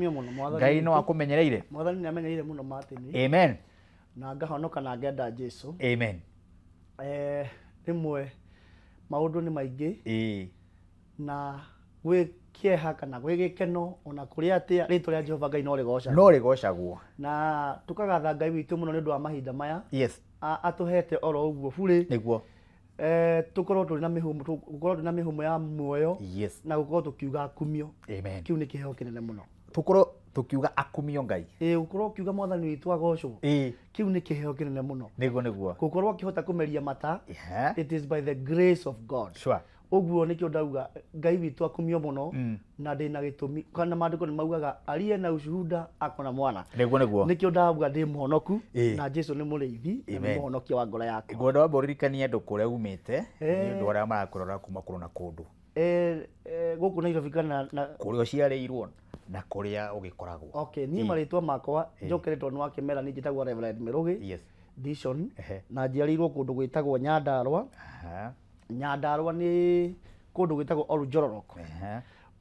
Nĩ muno mwathani. Ngai no akumenyereire. Mwathani nĩ amenyereire muno Martin. Amen. Na ngahonoka na ngenda Jesu. Amen. Rimwe maundu nĩ maingĩ. Eh. Na gwĩ kĩeha kana gwĩ gĩkeno ona kũrĩa atĩa rĩtwa rĩa Jehova Ngai no rĩgocagwo. No rĩgocagwo. Na tukagatha Ngai witũ muno nĩ ũndũ wa mahinda maya. Yes. Atuhete oro ũguo bure. Nĩguo. Tukorwo tũrĩ na mĩhumo ya muoyo. Yes. Na gũkorwo tukiuga akumio. Amen. Kiu nĩ kĩheo kĩnene mũno. Tukorwo tukiuga akumio Ngai. Gũkorwo ukiuga mwathani witũ agocwo. Kiu nĩ kĩheo kĩnene mũno. Nĩguo. Gũkorwo ũkĩhota kũmeria mata. It is by the grace of God. Sure. Ũguo nĩkĩo ndauga Ngai witũ akumio mũno na ndĩ na gĩtũmi kana maandĩko nĩ maugaga aliye na ushuhuda akona mwana. Nĩguo. Nĩkĩo ndauga ndĩ mũhonoku na Jesu nĩ mũrĩithi na nĩ mũhonokia wa ngoro yakwa. Ngwenda wambe ũririkanie andũ kũrĩa umĩte nĩ ũndũ arĩa marakũrora kuma kũrũ na kũndũ. Gũkũ Nairobi kana kũrĩa ũciarĩirwo na kũrĩa ũgĩkoragwo. Okay, niĩ marĩtwa makwa njokeretwo nĩ wa Kĩmera nĩ njĩtagwo Reverend Mĩrũgĩ. Yes. Dishon na njiarĩirwo kũndũ gwĩtagwo Nyandarua. Nyandarua nĩ kũndũ gwĩtagwo Olujororoko.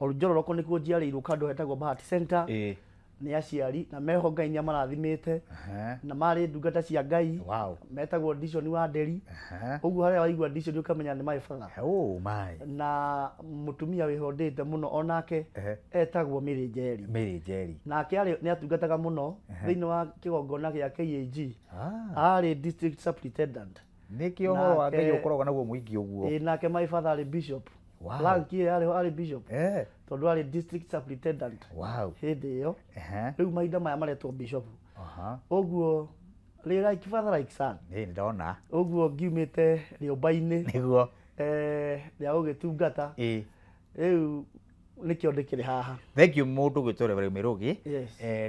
Olujororoko nĩkuo njiarĩirwo kandũ hetagwo Bahati Center. Nĩ aciari na meho Ngai nĩ amarathimĩte na marĩ ndungata cia Ngai. Metagwo Dishon wa Nderi. Ũguo harĩa waigua Dishon ũkamenya nĩ my father. Oh my. Na mũtumia wĩhondete mũno onake etagwo Mary Njeri. Mary Njeri. Nake nĩ atungataga mũno thĩinĩ wa kĩgongona gĩa KAG. Arĩ district superintendent. Nĩkĩo ũhoro wa Ngai ũkoragwo naguo mũingĩ ũguo. Nake my father arĩ bishop. Ranki arĩ bishop. Tondũ arĩ district superintendent. Hĩndĩ ĩyo. Rĩu mahinda maya maretwo bishop. Ũguo like father like son. Nĩ ndona. Ũguo ngiumĩte rĩũmba-inĩ. Nĩguo. Rĩa gũgĩtungata. Rĩu nĩkĩo ndĩkĩrĩ haha. Thank you mũndũ gwĩtwo Reverend Mĩrũgĩ.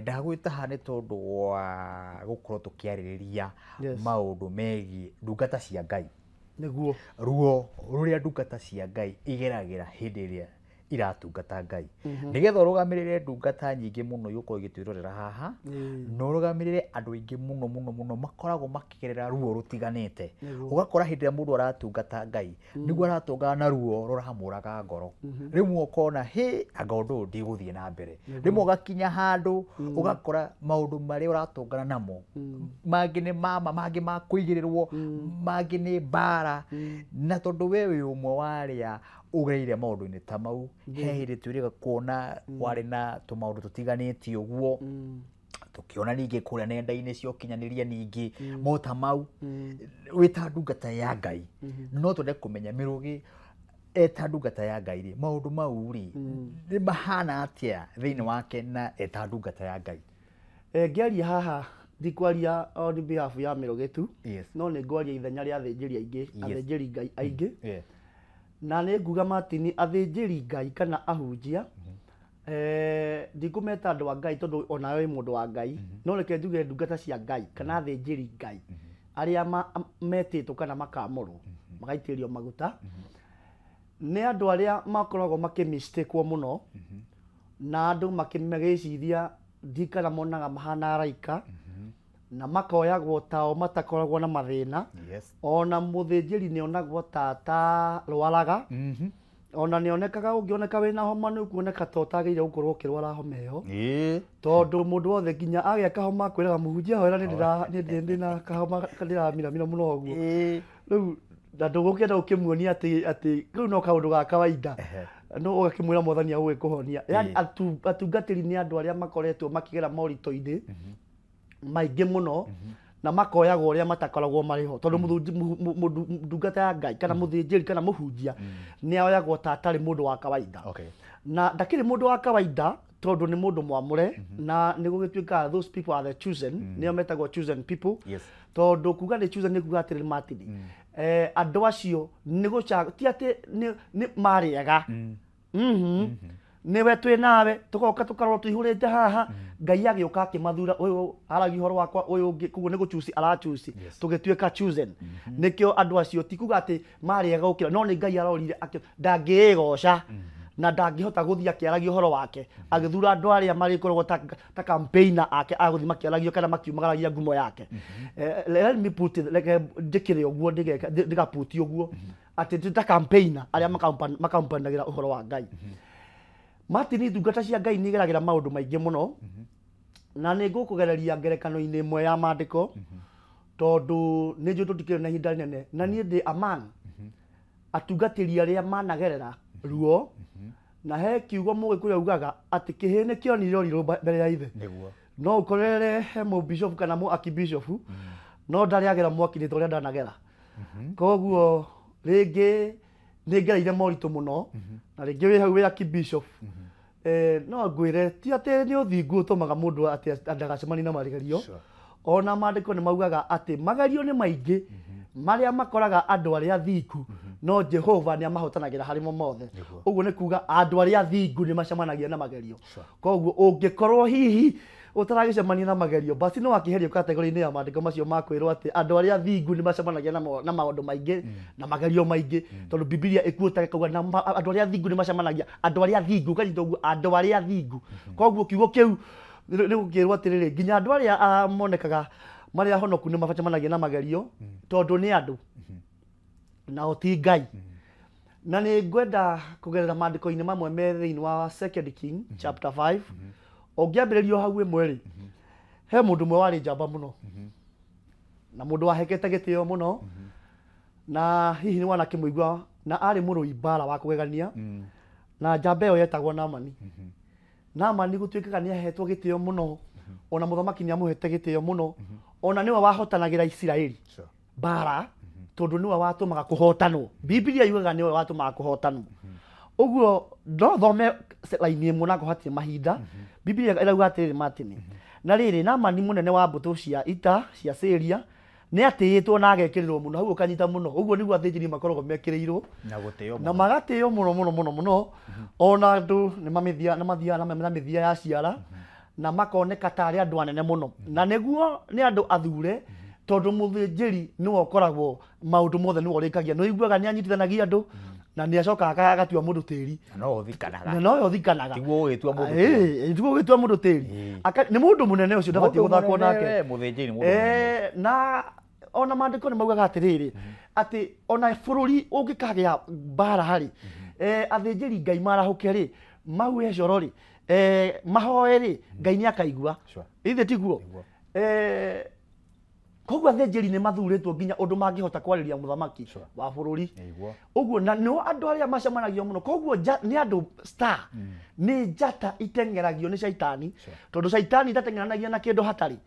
Ndagwĩta haha nĩ tondũ wa gũkorwo tũkĩarĩrĩria maũndũ megiĩ ndungata cia Ngai. Nĩguo. Ruo rũrĩa ndungata cia Ngai igeragĩra hĩndĩ ĩrĩa iratungata Ngai. Nĩgetha ũrũgamĩrĩre ndungata nyingĩ mũno igũkorwo igĩtwĩrorera haha, no ũrũgamĩrĩre andũ aingĩ mũno makoragwo makĩgerera ruo rũtiganĩte. Ũgakora hĩndĩ ĩrĩa mũndũ aratungata Ngai nĩguo aratũngana na ruo rũramũraga ngoro. Rĩmwe ũkona anga ũndũ ũyũ ndigũthiĩ na mbere. Rĩmwe ũgakinya handũ ũgakora maũndũ marĩa ũratũngana namo mangĩ nĩ mama, mangĩ ma kũigĩrĩrwo, mangĩ nĩ mbara, na tondũ we wĩ ũmwe warĩa ugereire maũndũ-inĩ ta mau, he hĩndĩ twĩrĩga kuona warĩ na tũmaũndũ tũtiganĩtie ũguo, tukiona ningĩ kũrĩa nenda-inĩ cia ũkinyanĩria ningĩ mota mau wĩta ndungata ya Ngai. No twende kũmenya Mĩrũgĩ eta ndungata ya Ngai rĩ, maũndũ mau rĩ nĩ mahana atĩa thĩinĩ wake na eta ndungata ya Ngai? Ngĩaria haha ndikwaria on behalf ya Mĩrũgĩ tu, no nĩ ngwaria ithenya rĩa athĩnjĩri Ngai aingĩ. Na nĩ nguga Martin athĩnjĩri Ngai kana ahunjia ndikũmeta andũ a Ngai tondũ ona we mũndũ wa Ngai, no reke njuge ndungata cia Ngai kana athĩnjĩri Ngai arĩa metĩtwo kana makamũrwo magaitĩrio maguta, nĩ andũ arĩa makoragwo makĩmistakwo mũno na andũ makĩmagĩciria ndikana monaga mahana araika na makoyagwo tao matakoragwo na mathĩna. Ona mũthĩnjĩri nĩ onagwo ta rwaraga, ona nĩ onekaga ũngĩoneka wĩna homa nĩ ũkuoneka ta ũtagĩrĩire gũkorwo ũkĩrwara homa ĩyo, tondũ mũndũ wothe nginya agĩa kahoma kwĩraga mũhunjia hoera nĩ na kahoma ndĩramiramira mũno ũguo. Rĩu na ndũgũkĩenda ũkĩmuonia atĩ rĩu no kaũndũ ga kawaida, no ũgakĩmwĩra mwathani agũgĩkũhonia. Yani atungatĩri nĩ andũ arĩa makoretwo makĩgera moritũ-inĩ maingĩ mũno na makoyagwo ũrĩa matakoragwo marĩ ho, tondũ ndungata ya Ngai kana mũthĩnjĩri kana mũhunjia nĩ oyagwo ta atarĩ mũndũ wa kawaida. Na ndakĩrĩ mũndũ wa kawaida tondũ nĩ mũndũ mwamũre na nĩ gũgĩtuĩka those people are the chosen, nĩo metagwo chosen people. Tondũ kuga nĩ chosen nĩ kuga atĩrĩ Martin, andũ acio nĩ gũcaga ti atĩ nĩ marĩega, niwe twĩ nawe tugoka tukarwo tuihurite haha, Ngai agĩũka akĩmathura, ũyũ aragi horo wakwa ũyũ ũngĩ, koguo nĩ gũchuci arachuci tũgĩtuĩka chosen. Nĩkĩo andũ acio ti kuga atĩ marĩega gũkĩra, no nĩ Ngai arorire ndangĩĩgoca na ndangĩhota gũthiĩ akĩaragia ũhoro wake, agĩthura andũ arĩa marĩkoragwo ta campaigner ake agũthiĩ makĩaragio kana makiumagaragia ngumo yake. Let me put it like njĩkĩre ũguo ndigaputi ũguo atĩ ta campaigner arĩa makampanagira ũhoro wa Ngai. Martin ndungata cia Ngai nĩ igeragĩra maũndũ maingĩ mũno na nĩ ngũkũgereria ngerekano-inĩ ĩmwe ya maandĩko tondũ nĩ njũĩ tũtikĩrĩ na ihinda rĩnene na niĩ ndĩ aman atungatĩri arĩa managerera ruo na he kiugo Mũgĩkũyũ augaga atĩ kĩhĩ nĩ kĩonire ũrirũ mbere ya ithe no ũkorere he mũbishop kana archbishop no ndarĩ agera mwaki-inĩ ta ũrĩa ndanagera koguo rĩngĩ nĩ ngereire moritũ mũno na rĩngĩ wĩ hau wĩ archbishop no ngwĩre ti atĩ nĩ ũthingu ũtũmaga mũndũ atĩ ndagacemanie na magerio ona maandĩko nĩ maugaga atĩ magerio nĩ maingĩ marĩa makoraga andũ arĩa athingu no Jehova nĩ amahotanagĩra harĩ mo mothe ũguo nĩ kuga andũ arĩa athingu nĩ macemanagia na magerio koguo ũngĩkorwo hihi ũtaragĩcemania na magerio basi no akĩherio kategori-inĩ ya maandĩko macio makwĩrwo atĩ andũ arĩa athingu nĩ macemanagia na maũndũ maingĩ na magerio maingĩ tondũ Biblia ĩkuotaga kauga na andũ arĩa athingu nĩ macemanagia andũ arĩa athingu kanyita ũguo andũ arĩa athingu koguo kiugo kĩu nĩ gũkĩrwo atĩrĩrĩ nginya andũ arĩa monekaga marĩa ahonoku nĩ macemanagia na magerio tondũ nĩ andũ nao ti Ngai na nĩ ngwenda kũgerera maandĩko-inĩ mamwe me thĩinĩ wa 2 King chapter 5 ũngĩambĩrĩrio hau ĩmwe rĩ he mũndũ ũmwe warĩ njamba mũno na mũndũ wahekete gĩtĩo mũno na hihi nĩ wanakĩmũigua na arĩ mũrũi mbara wa kũgegania na njamba ĩyo yetagwo Naamani Naamani gũtuĩkaga nĩ ahetwo gĩtĩo mũno ona mũthamaki nĩ amũhete gĩtĩo mũno ona nĩwe wahotanagĩra Isiraeli mbara tondũ nĩwe watũmaga kũhotanwo Biblia yugaga nĩwe watũmaga kũhotanwo ũguo no thome laini ĩmwe na hatirĩ mahinda Biblia ĩrauga atĩrĩrĩ Martin na rĩrĩ Naamani mũnene wa mbũtũ cia ita cia Syria nĩ atĩĩtwo na agekĩrĩrwo mũno hau ũkanyita mũno ũguo nĩguo athĩnjĩri makoragwo mekĩrĩirwo na magatĩĩo mũno ona andũ nĩ mathiaga na mĩthia ya ciara na makoneka tarĩ andũ anene mũno na nĩguo nĩ andũ athure tondũ mũthĩnjĩri nĩwe ũkoragwo maũndũ mothe nĩwe ũrĩkagia nĩ ũiguaga nĩ anyitithanagia andũ na nĩ acokaga agatua mũndũ tĩri no ũthikanaga na no ũthikanaga tiguo ũgĩtua mũndũ tĩri tiguo ũgĩtua mũndũ tĩri nĩ mũndũ mũnene ũcio ndabatiĩ gũthakwo nake mũthĩnjĩri mũndũ na ona maandĩko nĩ maugaga atĩrĩrĩ atĩ ona bũrũri ũngĩkagĩa mbara harĩ athĩnjĩri Ngai marahũke rĩ maue coro rĩ mahoe rĩ Ngai nĩ akaigua ithe tiguo koguo athĩnjĩri nĩ mathurĩtwo nginya ũndũ mangĩhota kwarĩria mũthamaki wa bũrũri ũguo na no andũ arĩa macemanagio mũno koguo nĩ andũ star nĩ njata itengeragio nĩ caitani tondũ caitani ndatengeranagia na kĩndũ hatarĩ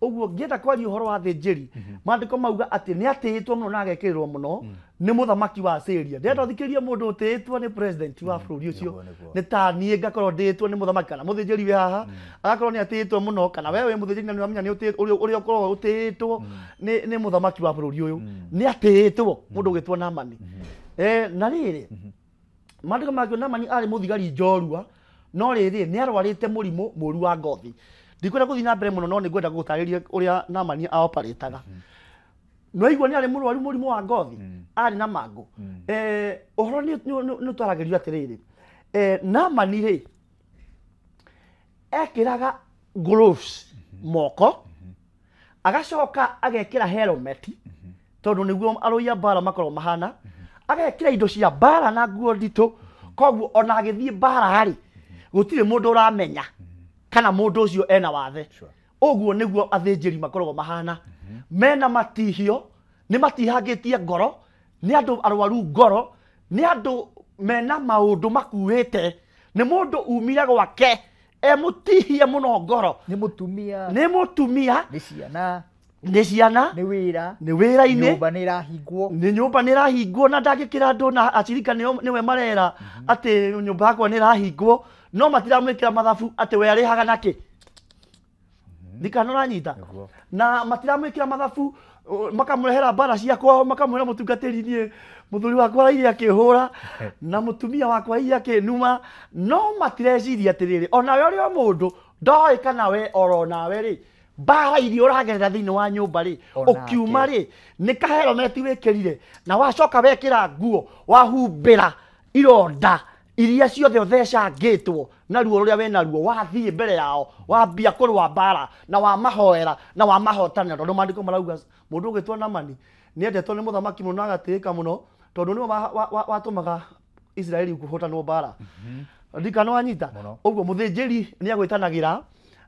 ũguo ngĩenda kwaria ũhoro wa athĩnjĩri maandĩko mauga atĩ nĩ atĩĩtwo mũno na agekĩrĩrwo mũno nĩ mũthamaki wa Syria ndĩrenda ũthikĩrie mũndũ ũtĩĩtwo nĩ president wa bũrũri ũcio nĩ ta niĩ ngakorwo ndĩĩtwo nĩ mũthamaki kana mũthĩnjĩri wĩ haha agakorwo nĩ atĩĩtwo mũno kana wewe wĩ mũthĩnjĩri na nĩ wamenya ũrĩa ũkoragwo ũtĩĩtwo nĩ mũthamaki wa bũrũri ũyũ nĩ atĩĩtwo mũndũ ũgĩtwo Naamani na rĩrĩ maandĩko makĩo Naamani arĩ mũthigari njorua no rĩrĩ nĩ arwarĩte mũrimũ mũru wa ngothi ndikwenda gũthiĩ na mbere mũno no nĩ ngwenda gũtarĩria ũrĩa Naamani aoparĩtaga no igua nĩ arĩ mũrwaru mũrimũ wa ngothi arĩ na mangũ ũhoro nĩ ũtaragĩrio atĩrĩrĩ Naamani rĩ ekĩraga gloves moko agacoka agekĩra helmet tondũ nĩguo arũi a mbara makorwo mahana agekĩra indo cia mbara na nguo nditũ koguo ona agĩthiĩ mbara harĩ gũtirĩ mũndũ ũramenya kana mũndũ ũcio ena wathe ũguo nĩguo athĩnjĩri makoragwo mahana mena matihio nĩ matihangĩtie ngoro nĩ andũ arwaru ngoro nĩ andũ mena maũndũ makuĩte nĩ mũndũ umire gwake mũtihie mũno ngoro nĩ mũtumia nĩ ciana nĩ wĩra nĩ wĩra-inĩ nyũmba nĩ ĩrahingwo na ndangĩkĩra andũ na acirika nĩwe marera atĩ nyũmba yakwa nĩ ĩrahingwo no matiramwĩkĩra mathabu atĩ we arĩhaga nakĩ ndikana ũranyita na matiramwĩkĩra mathabu makamũrehera mbara ciakwa makamwĩra mũtungatĩri niĩ mũthuri wakwa araire akĩhũra na mũtumia wakwa araire akĩnuma no matireciria atĩrĩrĩ onawe ũrĩ o mũndũ ndoĩ kana we oro nawe rĩ mbara iria ũragerera thĩinĩ wa nyũmba rĩ ũkiuma rĩ nĩ kahelometi wĩkĩrire na wacoka wekĩra nguo wahumbĩra ironda iria ciothe ũthecangĩtwo na ruo rũrĩa wĩ naruo wathiĩ mbere yao wambia kũrũa mbara na wamahoera na wamahotanĩra tondũ maandĩko marauga mũndũ ũgĩtwo Naamani nĩ endetwo nĩ mũthamaki mũno agatĩĩka mũno tondũ nĩwe watũmaga Isiraeli kũhotanwo mbara ndikano anyita ũguo mũthĩnjĩri nĩ agwĩtanagira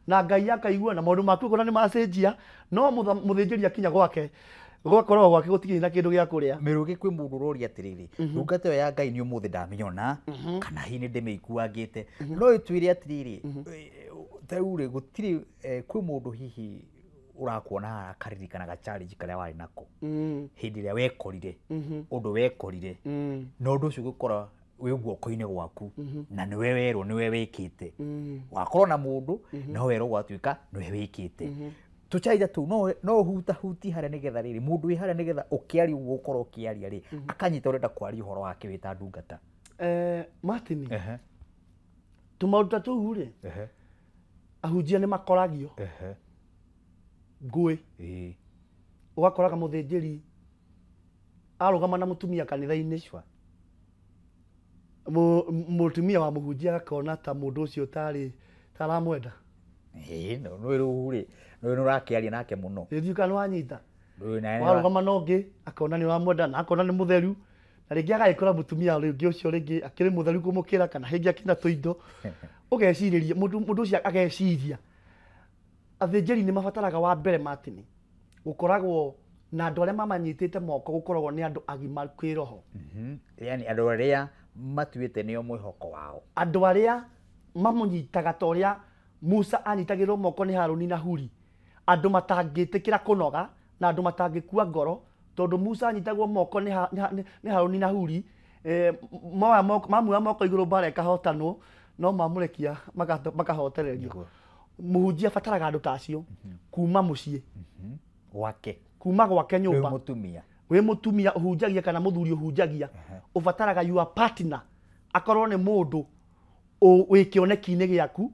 na Ngai akaigua na maũndũ maku kona nĩ macenjia no mũthĩnjĩri akinya gwake gwakorwo gwake gũtikiri na kĩndũ gĩa kũrĩa Mĩrũgĩ kwĩ mũndũ ũroria atĩrĩrĩ ndungata ĩyo ya Ngai nĩ ũmũthĩ ndamĩona kana hihi nĩ ndĩmĩiguangĩte no ĩtwĩre atĩrĩrĩ taurĩ gũtirĩ kwĩ mũndũ hihi ũrakuona akaririkanaga challenge karĩa warĩ nako hĩndĩ ĩrĩa wekorire ũndũ wekorire na ũndũ ũcio ũgĩkora wĩ guoko-inĩ gwaku na nĩwe werwo nĩwe wĩkĩte wakorwo na mũndũ no werwo gwatuĩka nĩwe wĩkĩte tuchaija tu no huti harĩa nĩgetha rĩrĩ mũndũ wĩ harĩa nĩgetha ũkĩaria ũguo ũkorwo ũkĩaria rĩ akanyita ũrenda kwaria ũhoro wake wĩta ndungata Martin tũmaũndũ ta tũu rĩ ahunjia nĩ makoragio ngũĩ ũgakoraga mũthĩnjĩri arũgama na mũtumia kanitha-inĩ mũtumia wa mũhunjia akona ta mũndũ ũcio taramwenda no rĩu rĩ no ũrakĩaria nake mũno rĩu kana wanyita warũgama na ũngĩ akona nĩ ũramwenda na akona nĩ mũtheru na rĩngĩ agagĩkora mũtumia rĩngĩ ũcio rĩngĩ akĩrĩ mũtheru kũmũkĩra kana hĩngĩ akĩna tũindo ũgecirĩria mũndũ ũcio ageciria athĩnjĩri nĩ mabataraga wa mbere Martin gũkoragwo na andũ arĩa mamanyitĩte moko gũkoragwo nĩ andũ agima kwĩroho yani andũ arĩa matuĩte nĩo mwĩhoko wao andũ arĩa mamũnyitaga ta ũrĩa Musa anyitagĩrwo moko nĩ Harũni na Huri andũ matangĩtĩkĩra kũnoga na andũ matangĩkua ngoro tondũ Musa anyitagwo moko nĩ Harũni na Huri mamuoya moko igũrũ mbara ĩkahotanwo no mamũrekia makahotererio mũhunjia abataraga andũ ta acio kuma mũciĩ gwake kuma gwake nyũmba wĩ mũtumia ũhunjagia kana mũthuri ũhunjagia ũbataraga your partner akorwo nĩ mũndũ wĩ kĩoneki-inĩ gĩaku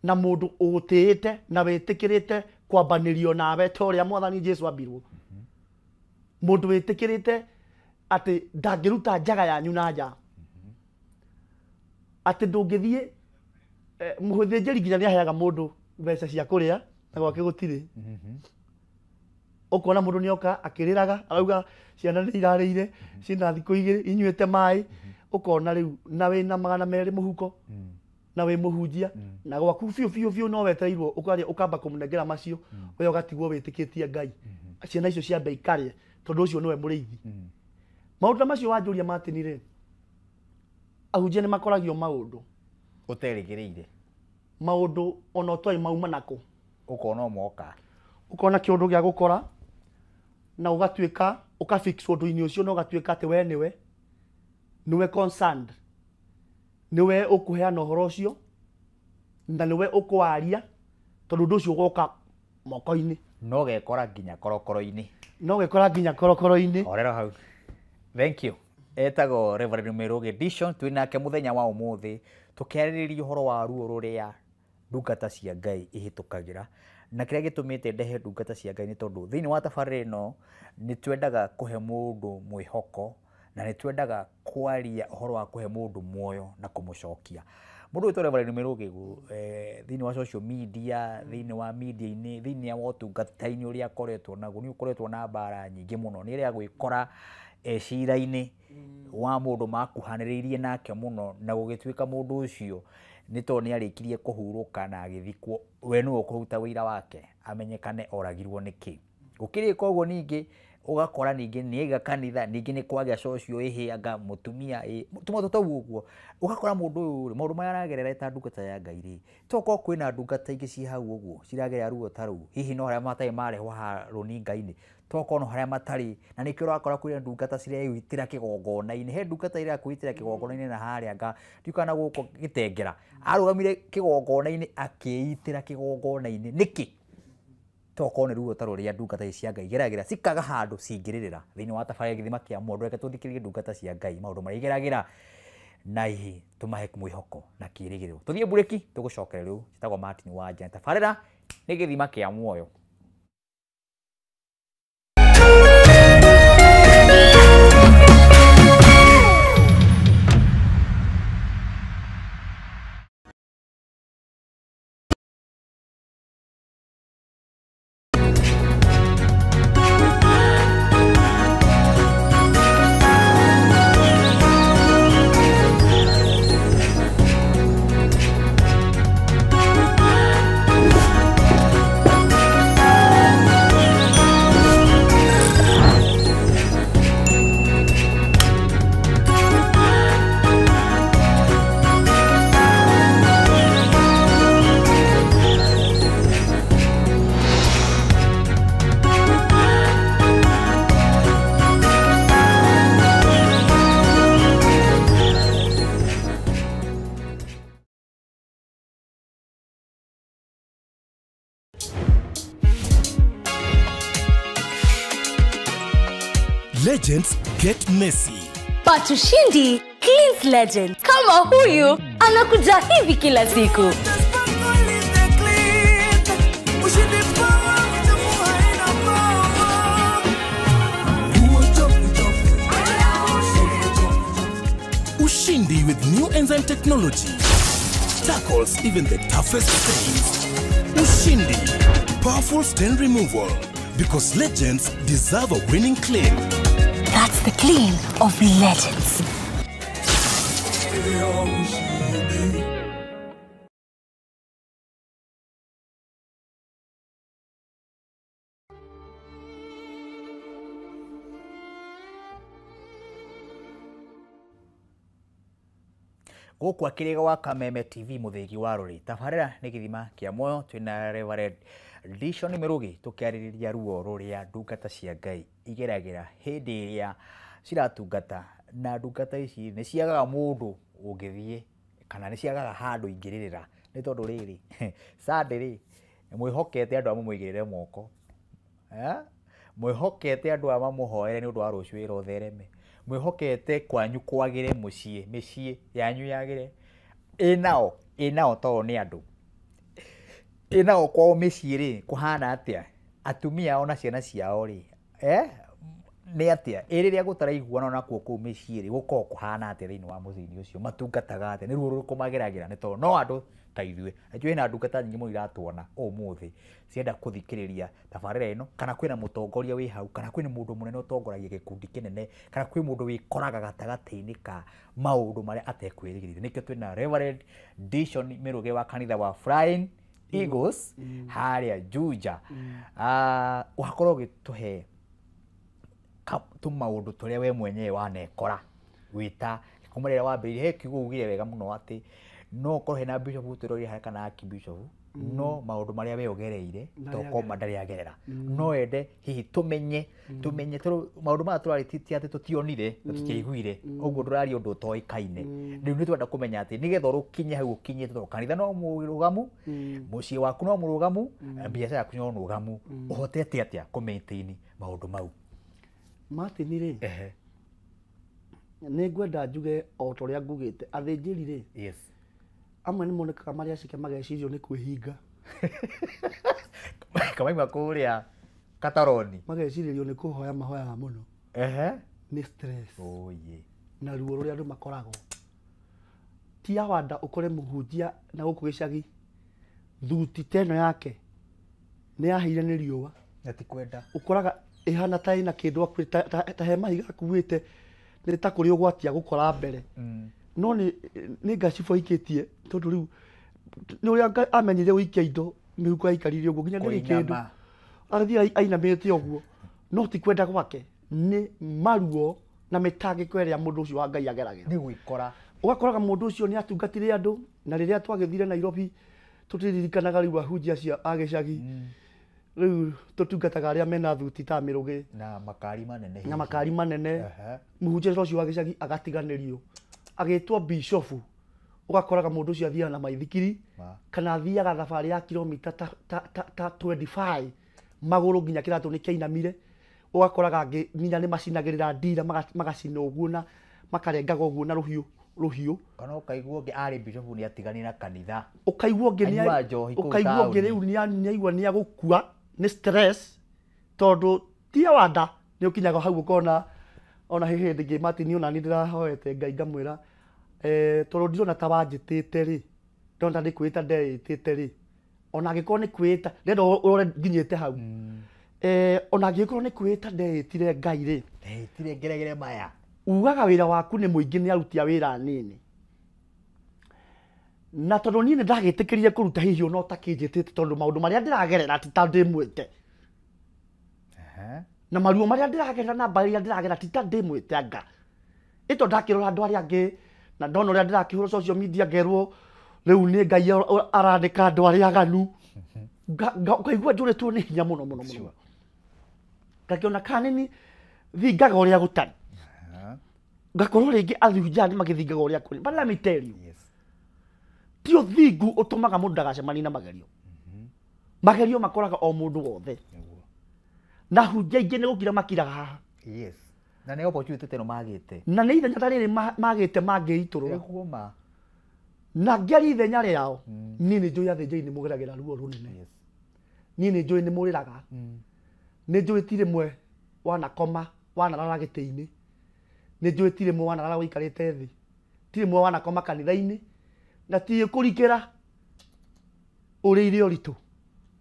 na mũndũ ũgũtĩĩte na wĩtĩkĩrĩte kwambanĩrio nawe ta ũrĩa Mwathani Jesũ ambirwo mũndũ wĩtĩkĩrĩte atĩ ndangĩruta njaga yanyu na nja atĩ ndũngĩthiĩ mũthĩnjĩri nginya nĩ aheaga mũndũ mbeca cia kũrĩa na gwake gũtirĩ ũkona mũndũ nĩoka akĩrĩraga arauga ciana nĩ irarĩire ciĩna thikũ igĩrĩ inyuĩte maĩ ũkona rĩu na wĩna 200 mũhuko na wĩ mũhunjia na gwaku biũ no wetereirwo ũkamba kũmũnengera macio we ũgatigwo wĩtĩkĩtie Ngai ciana icio ciambe ikarĩe tondũ ũcio nĩwe mũrĩithi maũndũ macio wanjũria Martin rĩ ahunjia nĩ makoragio maũndũ ũterĩgĩrĩire maũndũ ona ũtoĩ mauma nako ũkona moka ũkona kĩũndũ gĩa gũkora na ũgatuĩka ũkafix ũndũ-inĩ ũcio na ũgatuĩka atĩ we nĩwe concerned nĩwe ũkũheana ũhoro ũcio na nĩwe ũkwaria tondũ ũndũ ũcio ũgoka moko-inĩ no gekora nginya korokoro-inĩ orero hau thank you etagwo Reverend Mĩrũgĩ edition twĩ nake mũthenya wa ũmũthĩ tũkĩarĩrĩria ũhoro wa ruo rũrĩa ndungata cia Ngai ihĩtũkagĩra na kĩrĩa gĩtũmĩte ndehe ndungata cia Ngai nĩ tondũ thĩinĩ wa tabarĩra ĩno nĩ twendaga kũhe mũndũ mwĩhoko na nĩ twendaga kwaria ũhoro wa kũhe mũndũ muoyo na kũmũcokia mũndũ wĩtwo Reverend Mĩrũgĩ thĩinĩ wa social media thĩinĩ wa media-inĩ thĩinĩ wa ũtungata-inĩ ũrĩa akoretwo naguo nĩ ũkoretwo na mbara nyingĩ mũno nĩ ĩrĩa gwĩkora cira-inĩ wa mũndũ makuhanĩrĩirie nake mũno na gũgĩtuĩka mũndũ ũcio nĩ tondũ nĩ arĩkirie kũhurũka na agĩthikwo we nĩwe ũkũruta wĩra wake amenyekane oragirwo nĩkĩ gũkĩrĩka ũguo ningĩ ũgakora ningĩ nĩ aiga kanitha ningĩ nĩ kwagĩa cocio ĩhĩanga mũtumia tũtau ũguo ũgakora mũndũ ũyũ maũndũ maya aragerera ta ndungata ya Ngai rĩ tokorwo kwĩna ndungata ingĩ ci hau ũguo ciragerera ruo ta rũu hihi no harĩa matarĩ marehwo Harũni Ngai-inĩ tokorwo no harĩa matarĩ na nĩkĩo ũrakora kwĩna ndungata cireitĩra kĩgongona-inĩ he ndungata ĩrĩa kwĩtĩra kĩgongona-inĩ na harĩa anga ndikana gũkũ Gĩtengera arũgamire kĩgongona-inĩ akĩitĩra kĩgongona-inĩ nĩkĩ tokorwo nĩ ruo ta rũrĩa ndungata ici cia Ngai igeragĩra cikaga handũ cingĩrĩrĩra thĩinĩ wa tabarĩra gĩthima kĩa mũndũ reke tũthikĩrĩrie ndungata cia Ngai maũndũ marĩa igeragĩra na ihi tũmahe mwĩhoko na kĩĩrĩgĩrĩro tũthiĩ bureki tũgũcokera rĩu njĩtagwo Martin Wanja tabarĩra nĩ gĩthima kĩa muoyo Legends get messy. But Ushindi cleans legends. Kama huyu anakuja hivi kila siku. Ushindi with new enzyme technology tackles even the toughest stains. Ushindi, powerful stain removal, because legends deserve a winning clean. That's the clean of legends. Gũkũ akĩrĩga wa Kameme TV mũthĩgi wa rũrĩ tabarĩra nĩ gĩthima kĩa muoyo twĩna Reverend Dishon Mĩrũgĩ tũkĩarĩrĩria ruo rũrĩa ndungata cia Ngai igeragĩra hĩndĩ ĩrĩa ciratungata, na ndungata ici nĩ ciagaga mũndũ ũngĩthiĩ kana nĩ ciagaga handũ ingĩrĩrĩra nĩ tondũ rĩrĩ Sunday rĩ mwĩhokete andũ amwe mũigĩrĩre moko, mwĩhokete andũ amwe mamũhoere nĩ ũndũ wa rũciũ wĩra ũthereme, mwĩhokete kwanyu kwagĩre mũciĩ, mĩciĩ yanyu yagĩre ĩnao tondũ nĩ andũ ĩnao kwao mĩciĩ rĩ kũhana atĩa, atumia ao na ciana ciao rĩ nĩ atĩa, rĩrĩa gũtaraiguana nakuo kũu mĩciĩ rĩ gũkorwo kũhana atĩa thĩinĩ wa mũciĩ ũcio, matungataga atĩa, nĩ ruo rũrĩkũ mageragĩra, nĩ tondũ no andũ ta ithuĩ njũĩ na ndungata nyingĩ mũno iratuona ũmũthĩ cienda kũthikĩrĩria tabarĩra ĩno, kana kwĩna mũtongoria wĩ hau, kana kwĩna mũndũ mũnene ũtongoragia gĩkundi kĩnene, kana kwĩ mũndũ wĩkoraga gatagatĩ-inĩ ka maũndũ marĩa atekwĩrĩgĩrĩire. Nĩkĩo twĩna Reverend Dishon Mĩrũgĩ wa kanitha wa Flying Eagles harĩa Juja, ũgakorwo ũgĩtũhe tũmaũndũ tũrĩa we mwenyewe wanekora wĩta kũmũrĩra wambĩrĩire. He kiugo ugire wega mũno atĩ no ũkorwo hena bishop ũtũrori harĩ kana archbishop, no maũndũ marĩa we ũgereire tokoma ndarĩ agerera, no ende hihi tũmenye maũndũ maya tũrarĩtie atĩ tũtionire na tũtiaiguire, ũguo ndũraria ũndũ ũtoĩkaine. Rĩu nĩ twenda kũmenya atĩ nĩgetha ũrũkinye hau ũkinyĩte tondũ kanitha no mũrũgamu, mũciĩ waku no mũrũgamu, biacara yaku no mũrũgamu, ũhotete atĩa kũ-maintain maũndũ mau? Martin rĩ nĩ ngwenda njuge o ta ũrĩa ngugĩte athĩnjĩri rĩ, yes, amwe nĩ monekaga marĩa cike magecirio nĩ kwĩhinga kamaima kũrĩa Kataroni magecirĩrio nĩ kũhoya mahoyaga mũno, nĩ stress na ruo rũrĩa andũ makoragwo. Ti awanda ũkore mũhunjia na gũkũ gĩcagi thuti teno yake nĩ yaheire nĩ riũa na ti kwenda, ũkoraga ihana ta ina kĩndũ akuĩte ta he mahiga akuĩte nĩ ta kũrĩ ũgwatia gũkora mbere, no nĩ ngacibũ aikĩtie tondũ rĩu nĩ ũrĩa amenyire gũikia indo mĩhuko aikarire ũguo nginya ndĩrĩ kĩndũ arathiĩ ainamĩte ũguo, no ti kwenda gwake, nĩ maruo na mĩtangĩko ĩrĩa mũndũ ũcio wa Ngai ageragĩra. nĩ gwĩkora Ũgakoraga mũndũ ũcio nĩ atungatire andũ, na rĩrĩa twagĩthire Nairobi tũtiririkanaga rĩu ahunjia cia a gĩcagi rĩu tũtungataga arĩa mena thuti ta Mĩrũgĩ na makari manene, mũhunjia ũcio wa gĩcagi agatiganĩrio agĩtwo bishop. Ũgakoraga mũndũ ũcio athiaga na maithikiri kana athiaga thabarĩ ya kilomita ta 25 magũrũ nginya kĩratũ nĩ kĩainamire. Ũgakoraga nginya nĩ macinagĩrĩra ndira magacina ũguo na makarengaga ũguo na rũhiũ, kana ũkaigua ũngĩ arĩ bishop nĩ atigani na kanitha, ũkaigua ũngĩ rĩu nĩ aigua nĩ agũkua nĩ stress tondũ ti awanda nĩ ũkinyaga hau ũkona ona hĩndĩ ĩngĩ Martin ona niĩ ndĩrahoete Ngai ngamwĩra tondũ ndirona ta wanjĩtĩte rĩ, ndona ndĩ kwĩta ndeĩtĩte rĩ, ona angĩkorwo nĩ kwĩta ndĩrenda ũrore nginyĩte hau, ona angĩkorwo nĩ kwĩta ndeĩtire Ngai rĩ, ndeĩtire ngeregere maya, ugaga wĩra waku nĩ mũingĩ nĩ aruti a wĩra nini, na tondũ niĩ nĩ ndagĩtĩkĩrire kũruta hihi ona ũtakĩnjĩtĩte tondũ maũndũ marĩa ndĩragerera ti ta ndĩmwĩte, na maruo marĩa ndĩragerera na mbara iria ndĩragerera ti ta ndĩmwĩte anga, ĩto ndakĩrora andũ arĩa angĩ na ndona ũrĩa ndĩrakĩhũra social media ngerwo rĩu nĩ Ngai arandĩka andũ arĩa aganu, ngaigua njũrĩtwo nĩ hinya mũno mũno mũno, ngakĩona kanini thingaga ũrĩa gũtarĩ, ngakorwo rĩngĩ athunjia nĩ magĩthingaga ũrĩa kũrĩ, but let me tell you, ti ũthingu ũtũmaga mũndũ ndagacemanie na magerio, magerio makoraga o mũndũ wothe, na hunjia ingĩ nĩ gũkira makiraga haha, Na nĩ opportunity teno magĩte. Na nĩ ithenya tarĩ magĩte mangĩitũrwo. Kuoma. Na ngeri ithenya rĩao. Niĩ nĩ njũĩ athĩnjĩri nĩ mũgeragĩra ruo rũnene. Niĩ nĩ njũĩ nĩ mũrĩraga. Nĩ njũĩ ti rĩmwe wanakoma wanarara gĩtĩ-inĩ. Nĩ njũĩ ti rĩmwe wanarara ũikarĩte thĩ. Ti rĩmwe wanakoma kanitha-inĩ. Na ti kũrikĩra ũrĩire ũritũ.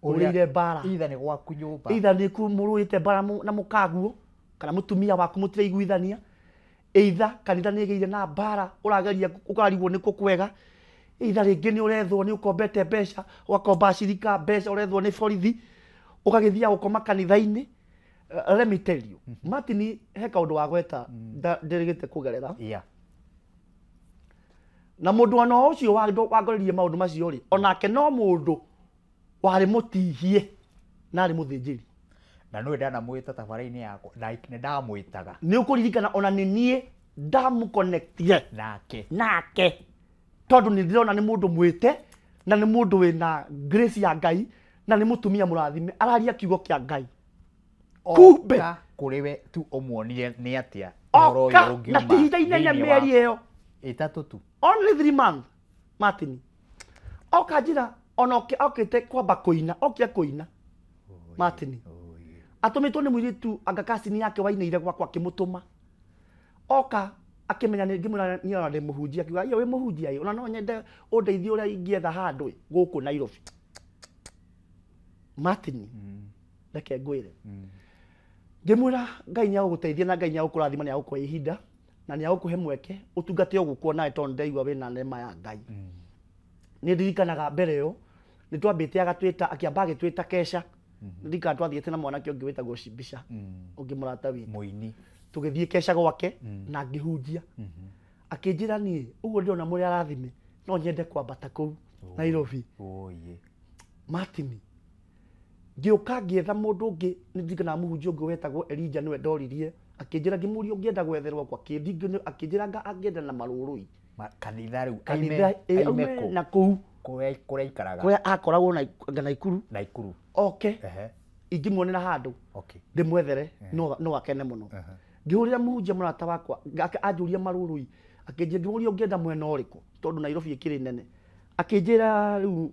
Ũrĩire mbara. Itha nĩ gwaku nyũmba. Itha nĩ mũrũĩte mbara na mũkaguo kana mũtumia waku mũtiraiguithania. Either kanitha nĩ ĩgĩire na mbara ũrageria ũkarigwo nĩkũ kwega. Either rĩngĩ nĩ ũrethwo nĩ ũkombete mbeca ũgakomba cirika mbeca ũrethwo nĩ borithi ũgagĩthiĩ gũkoma kanitha-inĩ. Let me tell you, Martin he kaũndũ wa gweta ndĩrĩgĩte kũgerera. Na mũndũ ona ũcio wangoririe maũndũ macio rĩ, onake no mũndũ warĩ mũtihie na arĩ mũthĩnjĩri. Na nĩwe ndanamwĩta tabarĩra-inĩ yakwa na nĩ ndamwĩtaga. Nĩ ũkũririkana ona nĩ niĩ ndamũconnectire nake tondũ nĩ ndĩrona nĩ mũndũ mwĩte na nĩ mũndũ wĩna grace ya Ngai na nĩ mũtumia mũrathime araria kiugo kĩa Ngai. Kumbe kũrĩwe tu ũmuonire nĩ atĩa ũhoro ũyũ ũngiuma na tihinda inene mĩeri ĩyo ĩtatũ tu. Only 3 months Martin. Oka njĩra ona okĩte kwamba kũina okia kũina Martin. Atũmĩtwo nĩ mũirĩtu anga kasini yake wainĩire gwakwa akĩmũtũma. Oka akĩmenya nĩ ngĩmwĩra nĩ ona ndĩ mũhunjia akiuga iyo wĩ mũhunjia ona no nyende ũndeithie ũrĩa ingĩetha handũ gũkũ Nairobi. Martin. Reke ngwĩre. Ngĩmwĩra Ngai nĩ agũgũteithia na Ngai nĩ agũkũrathima nĩ agũkũhe ihinda na nĩ agũkũhe mweke ũtungate ũgũkwo nawe tondũ ndaigua wĩna neema ya Ngai. Nĩ ndirikanaga mbere ĩyo nĩ twambĩte agatwĩta akĩamba agĩtwĩta Kesha. Ndika twathiĩte na mwanake ũngĩ wĩtagwo Shibisha ũngĩ mũrata witũ mũini tũgĩthiĩ Kesha gwake na ngĩhunjia akĩnjĩra niĩ ũguo ndĩrona mũrĩ arathime no nyende kwambata kũu Nairobi. Martin ngĩũka ngĩetha mũndũ ũngĩ nĩ ndirikanaga mũhunjia ũngĩ wetagwo Elijah nĩwe ndoririe akĩnjĩra ngĩmũria ũngĩenda gwetherwo kwa akĩnjĩra angĩenda na marũrũi kanitha rĩu aime na kũu kũrĩa ikaraga kũrĩa akoragwo Naikuru. Okay. Ingĩmuonera handũ ndĩmwethere no akene mũno. Ngĩhũrĩra mũhunjia mũrata wakwa anjũria marũrũi akĩnjĩra ngĩmũria ũngĩenda mwena ũrĩkũ tondũ Nairobi ĩkĩrĩ nene. Akĩnjĩra rĩu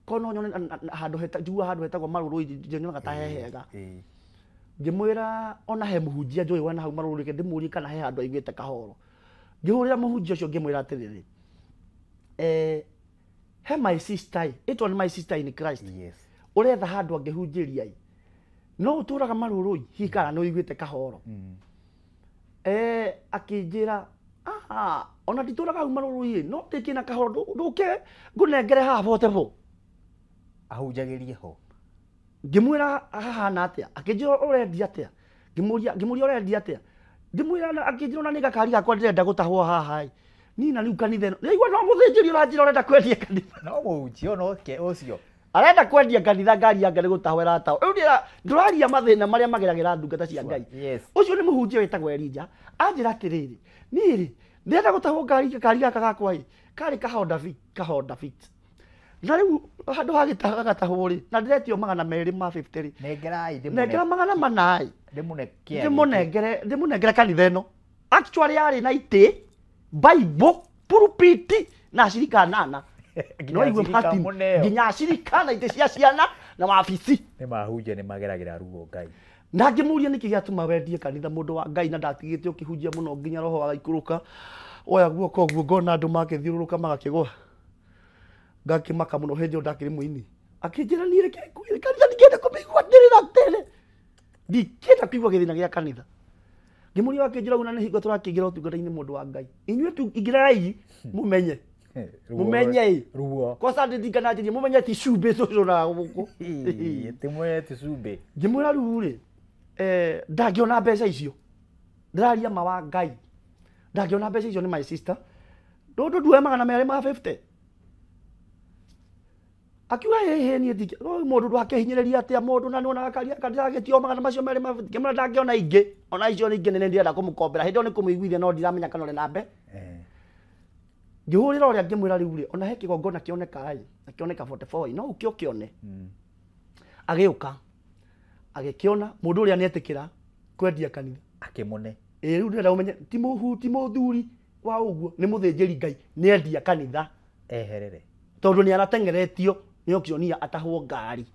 kono nyone handũ njugua handũ hetagwo marũrũi nyonaga ta hehega. Ngĩmwĩra ona he mũhunjia njũĩ wena hau marũrũi ndĩmũrie kana he handũ aiguĩte kahoro. Ngĩhũrĩra mũhunjia ũcio ngĩmwĩra atĩrĩrĩ he my sister ĩtwo nĩ my sister in Christ. Ũretha handũ angĩhunjĩria no ũtũraga marũrũi hikara nĩ ũiguĩte kahoro. Akĩnjĩra ona nditũraga hau marũrũi no ndĩkĩ na kahoro ndũke ngũnengere haha portable ahunjagĩrie ho. Ngĩmwĩra hahana atĩa akĩnjĩra ũrendia atĩa ngĩmũria ũrendia atĩa ngĩmwĩra akĩnjĩra ona nĩ gakari gakwa ndĩrenda gũtahwo haha niĩ na rĩu kanitha ĩno nĩigua no mũthĩnjĩri ũranjĩra ũrenda kwendia kanitha no mũhunjia no ũcio arenda kwendia kanitha ngari yake gũtahwo ĩratahwo rĩu ndũraria mathĩna marĩa mageragĩra ndungata cia Ngai. Ũcio nĩ mũhunjia wĩtagwo Elijah anjĩra atĩrĩrĩ niĩ rĩ ndĩrenda gũtahwo ngari gaka gakwa karĩ kahonda fit na rĩu handũ hagatahwo rĩ na ndĩretio 250 rĩ nengera 400 ndĩmũnengere kanitha ĩno actually yarĩ na itĩ Bible pulpit na cirika 8 no igwe Martin nginya cirika na itĩ cia ciana na mabici nĩ mahunjia nĩ mageragĩra ruo Ngai. Na ngĩmũria nĩkĩ gĩatũma wendie kanitha mũndũ wa Ngai na ndatigĩte ũkĩhunjia mũno nginya roho wagaikũrũka oya guoko ũguo ngona andũ magĩthiũrũrũka magakĩgwa ngakĩmaka mũno hĩndĩ ĩyo ndakĩrĩ mũini akĩnjĩra niĩ reke ngwĩre kanitha ndingĩenda kũmĩigua ndĩrĩra tene ndingĩenda kũigua gĩthĩna gĩa kanitha. Ngĩmũria akĩnjĩra una nĩ hingo tũrakĩingĩra ũtungata-inĩ mũndũ wa Ngai inyuĩ tu ingĩrai mũmenye ruo kosa ndĩndikananjĩrie mũmenye ti cumbĩ tũcũnaga gũkũ timwe ti cumbĩ. Ngĩmwĩra rĩu rĩ ndangĩona mbeca icio ndĩraria ma wa Ngai ndangĩona mbeca icio nĩ my sister ndũndũ nduoe 250 akiuga hehe niĩ ndingĩ mũndũ ndwakĩhinyĩrĩria atĩa mũndũ na nĩonaga karia kandiragĩtio 250 ngĩmwĩra ndangĩona ingĩ ona icio ningĩ nĩ ndĩrenda kũmũkombera hĩndĩ ĩyo nĩ kũmũiguithia no ndiramenya kana ũrĩ na mbe. Ngĩhũrĩra ũrĩa ngĩmwĩra rĩu rĩ ona he kĩgongona kĩoneka nakĩoneka 44 no ũkĩo kĩone agĩũka agĩkĩona mũndũ ũrĩa nĩetĩkĩra kwendia kanitha akĩmũne Rĩu ndĩrenda ũmenye ti mũthuri wa ũguo nĩ mũthĩnjĩri Ngai nĩ endia kanitha eherere tondũ nĩ aratengeretio nĩ Okionia atahwo ngari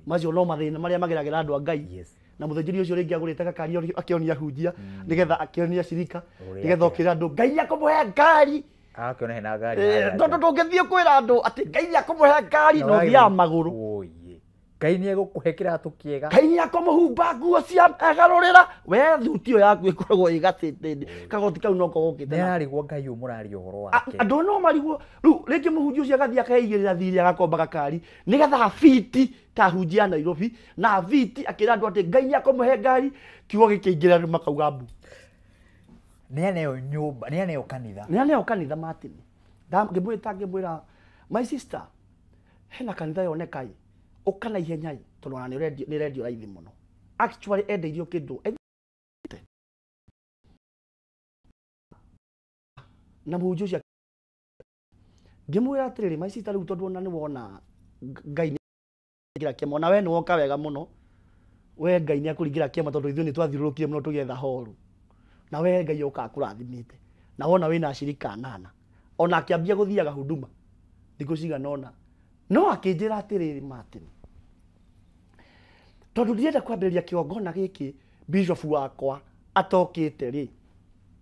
macio no mathĩna marĩa mageragĩra andũ a Ngai na mũthĩnjĩri ũcio rĩngĩ agũrĩte gakari akĩonia hunjia nĩgetha akĩonia cirika nĩgetha okĩra andũ Ngai akũmũhe ngari akĩona hena ngari tondũ ndũngĩthiĩ kwĩra andũ atĩ Ngai akũmũhe ngari no thiaga magũrũ Ngai nĩ egũkũhe kĩratũ kĩega Ngai nĩ akũmũhumba nguo cia agarũrĩra we thuti ĩyo yaku ĩkoragwo ĩgatĩte kagoti kau no ko gokĩte nĩ ararigwo Ngai ũyũ mũraria ũhoro wake andũ no marigwo rĩu rĩngĩ mũhunjia ũcio agathiĩ akaigĩrĩra thirĩ agakomba gakari nĩgetha biti ta hunjia Nairobi na biti akĩra andũ atĩ Ngai nĩ akũmũhe ngari kiugo gĩkĩingĩra makauga mbu nĩ aneo nyũmba nĩ aneo kanitha Martin ngĩmwĩra my sister hena kanitha yonekai ukana ihenya tondũ ona nĩ redio raithi mũno actually endeirio kĩndũ na mũhunjia ũcio ngĩmwĩra atĩrĩrĩ my sister rĩu tondũ ona nĩ wona Ngai nĩ akũringĩra kĩama na we nĩ woka wega mũno we Ngai nĩ akũringĩra kĩama tondũ ithuĩ nĩ twathiũrũrũkire mũno tũgetha horu na we Ngai ũka akũrathimĩte na wona wĩna acirika 8 ona akĩambia gũthiaga huduma thikũ cigana ũna no akĩnjĩra atĩrĩrĩ Martin tondũ ndienda kwambĩrĩria kĩgongona gĩkĩ bishop wakwa atokĩte rĩ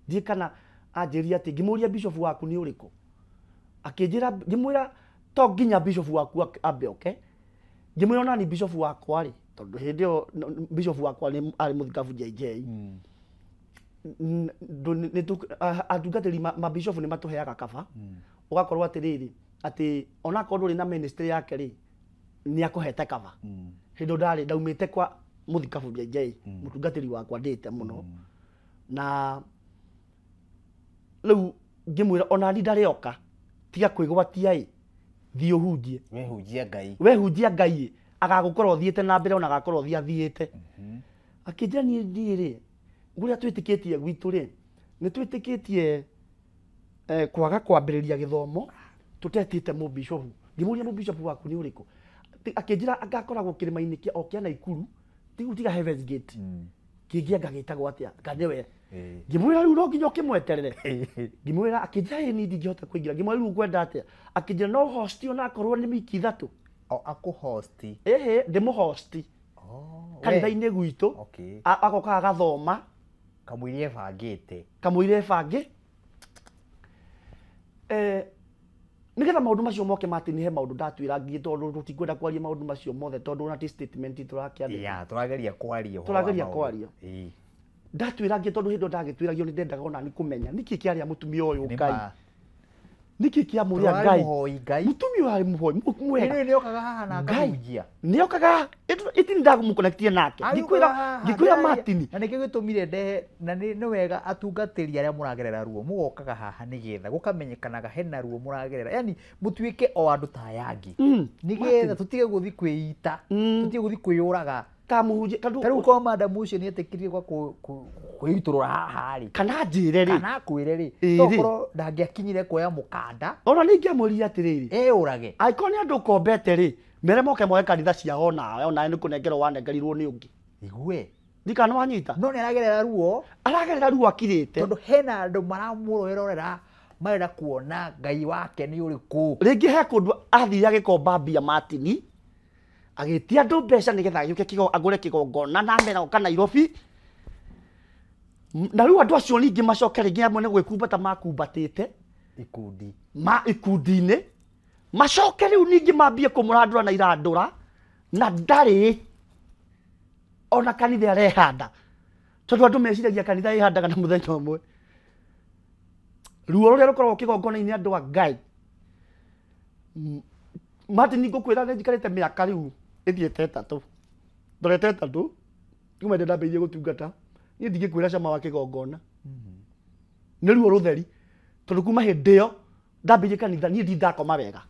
ndiĩ kana anjĩria atĩ ngĩmũria bishop waku nĩ ũrĩkũ akĩnjĩra ngĩmwĩra to nginya bishop waku ambe oke ngĩmwĩra ona ni bishop wakwa rĩ tondũ hĩndĩ ĩyo bishop wakwa nĩ arĩ mũthikabu JJ atungatĩri mabishop nĩ matũheaga kaba ũgakorwo atĩrĩrĩ atĩ ona korwo ndũrĩ na ministry yake rĩ nĩ akũhete kaba hĩndĩ ndaumĩte kwa mũthikabu JJ mũtungatĩri wakwa ndĩte mũno na rĩu ngĩmwĩra ona ni ndarĩoka tiga kwĩgwatia thiĩ ũhunjie wehunjia Ngai agagũkorwo thiĩte na mbere ona agakorwo thiathiĩte akĩnjĩra niĩ rĩ ũrĩa twĩtĩkĩtie gwitũ rĩ nĩ twĩtĩkĩtie kwaga kwambĩrĩria gĩthomo tũtetĩte mũbishopu ngĩmũria mũbishopu waku nĩ ũrĩkũ akĩnjĩra agakoragwo kĩrĩma-inĩ kĩa okĩa Naikuru tiga Heavens Gate kĩngĩ ngagĩtagwo atĩa kanyewe ngĩmwĩra rĩu no nginya ũkĩmweterere ngĩmwĩra akĩnjĩra ĩ niĩ ndingĩhota kũingĩra ngĩmwĩra rĩu ngwenda atĩa akĩnjĩra no host ona akorwo nĩ miki 3 akũhost ndĩmũhost kanitha-inĩ gwitũ agoka agathoma kamũiria ebangĩte nĩgetha maũndũ macio moke Martin he maũndũ ndatwĩra ngiĩ tondũ tũtikwenda kwaria maũndũ macio mothe tondũ ona ti statement tũrakĩandĩka tũrageria kwaria ndatwĩra ngiĩ tondũ hĩndĩ ndagĩtwĩragio nĩ ndendaga ona ni kũmenya nĩkĩ kĩarĩa mũtumia ũyũ Ngai nĩkĩ kĩamũria Ngai mũtumia ũyũ arĩ mũhoi mwega nĩ okaga haha na akahunjia nĩ okaga itini ndamũconnectie nake ngĩkwĩra Martin na nĩkĩo gĩtũmire ndehe na nĩ wega atungatĩri arĩa mũragerera ruo mũgokaga haha nĩgetha gũkamenyekanaga hena ruo mũragerera yani mũtuĩke o andũ ta yangi nĩgetha tũtige gũthiĩ kwĩita tũtige gũthiĩ kwĩyũraga kamuhunjia tarĩu kwa madam ũcio nĩ etĩkĩrire kwa kwĩitũrũra haha rĩ kana njĩre rĩ kana kwĩre rĩ tokorwo ndangĩakinyire kuoya mũkanda ona nĩngĩamũria atĩrĩrĩ ũrage angĩkorwo nĩ andũ kombete rĩ mere moke moe kanitha ciao nawe ona nĩ kũnengerwo wanengerirwo nĩ ũngĩ igue ndikana wanyita no nĩ aragerera ruo akirĩte tondũ hena andũ maramũrorera marenda kuona Ngai wake nĩ ũrĩkũ rĩngĩ he kũndũ athire agĩkomba mbia Martin agĩtia andũ mbeca nĩgetha agĩũke agũre kĩgongona na mera oka Nairobi na rĩu andũ acio ningĩ macoke rĩngĩ amwe nĩ gwĩkumbata makumbatĩte ikundi-inĩ macoke rĩu ningĩ mambie kũmũrandũra na irandũra na ndarĩ ona kanitha arehanda tondũ andũ meciragia kanitha ĩhandaga na mũthenya ũmwe ruo rũrĩa rũkoragwo kĩgongona-inĩ andũ a Ngai Martin ngũkwĩra nĩ njikarĩte mĩaka rĩu ĩthiĩte 3 ndorete 3 kuma ndambĩrĩirie gũtungata niĩ ndingĩkwĩra cama wa kĩgongona nĩ ruo rũtheri tondũ kuma hĩndĩ ĩyo ndambĩrĩirie kanitha niĩ ndakoma wega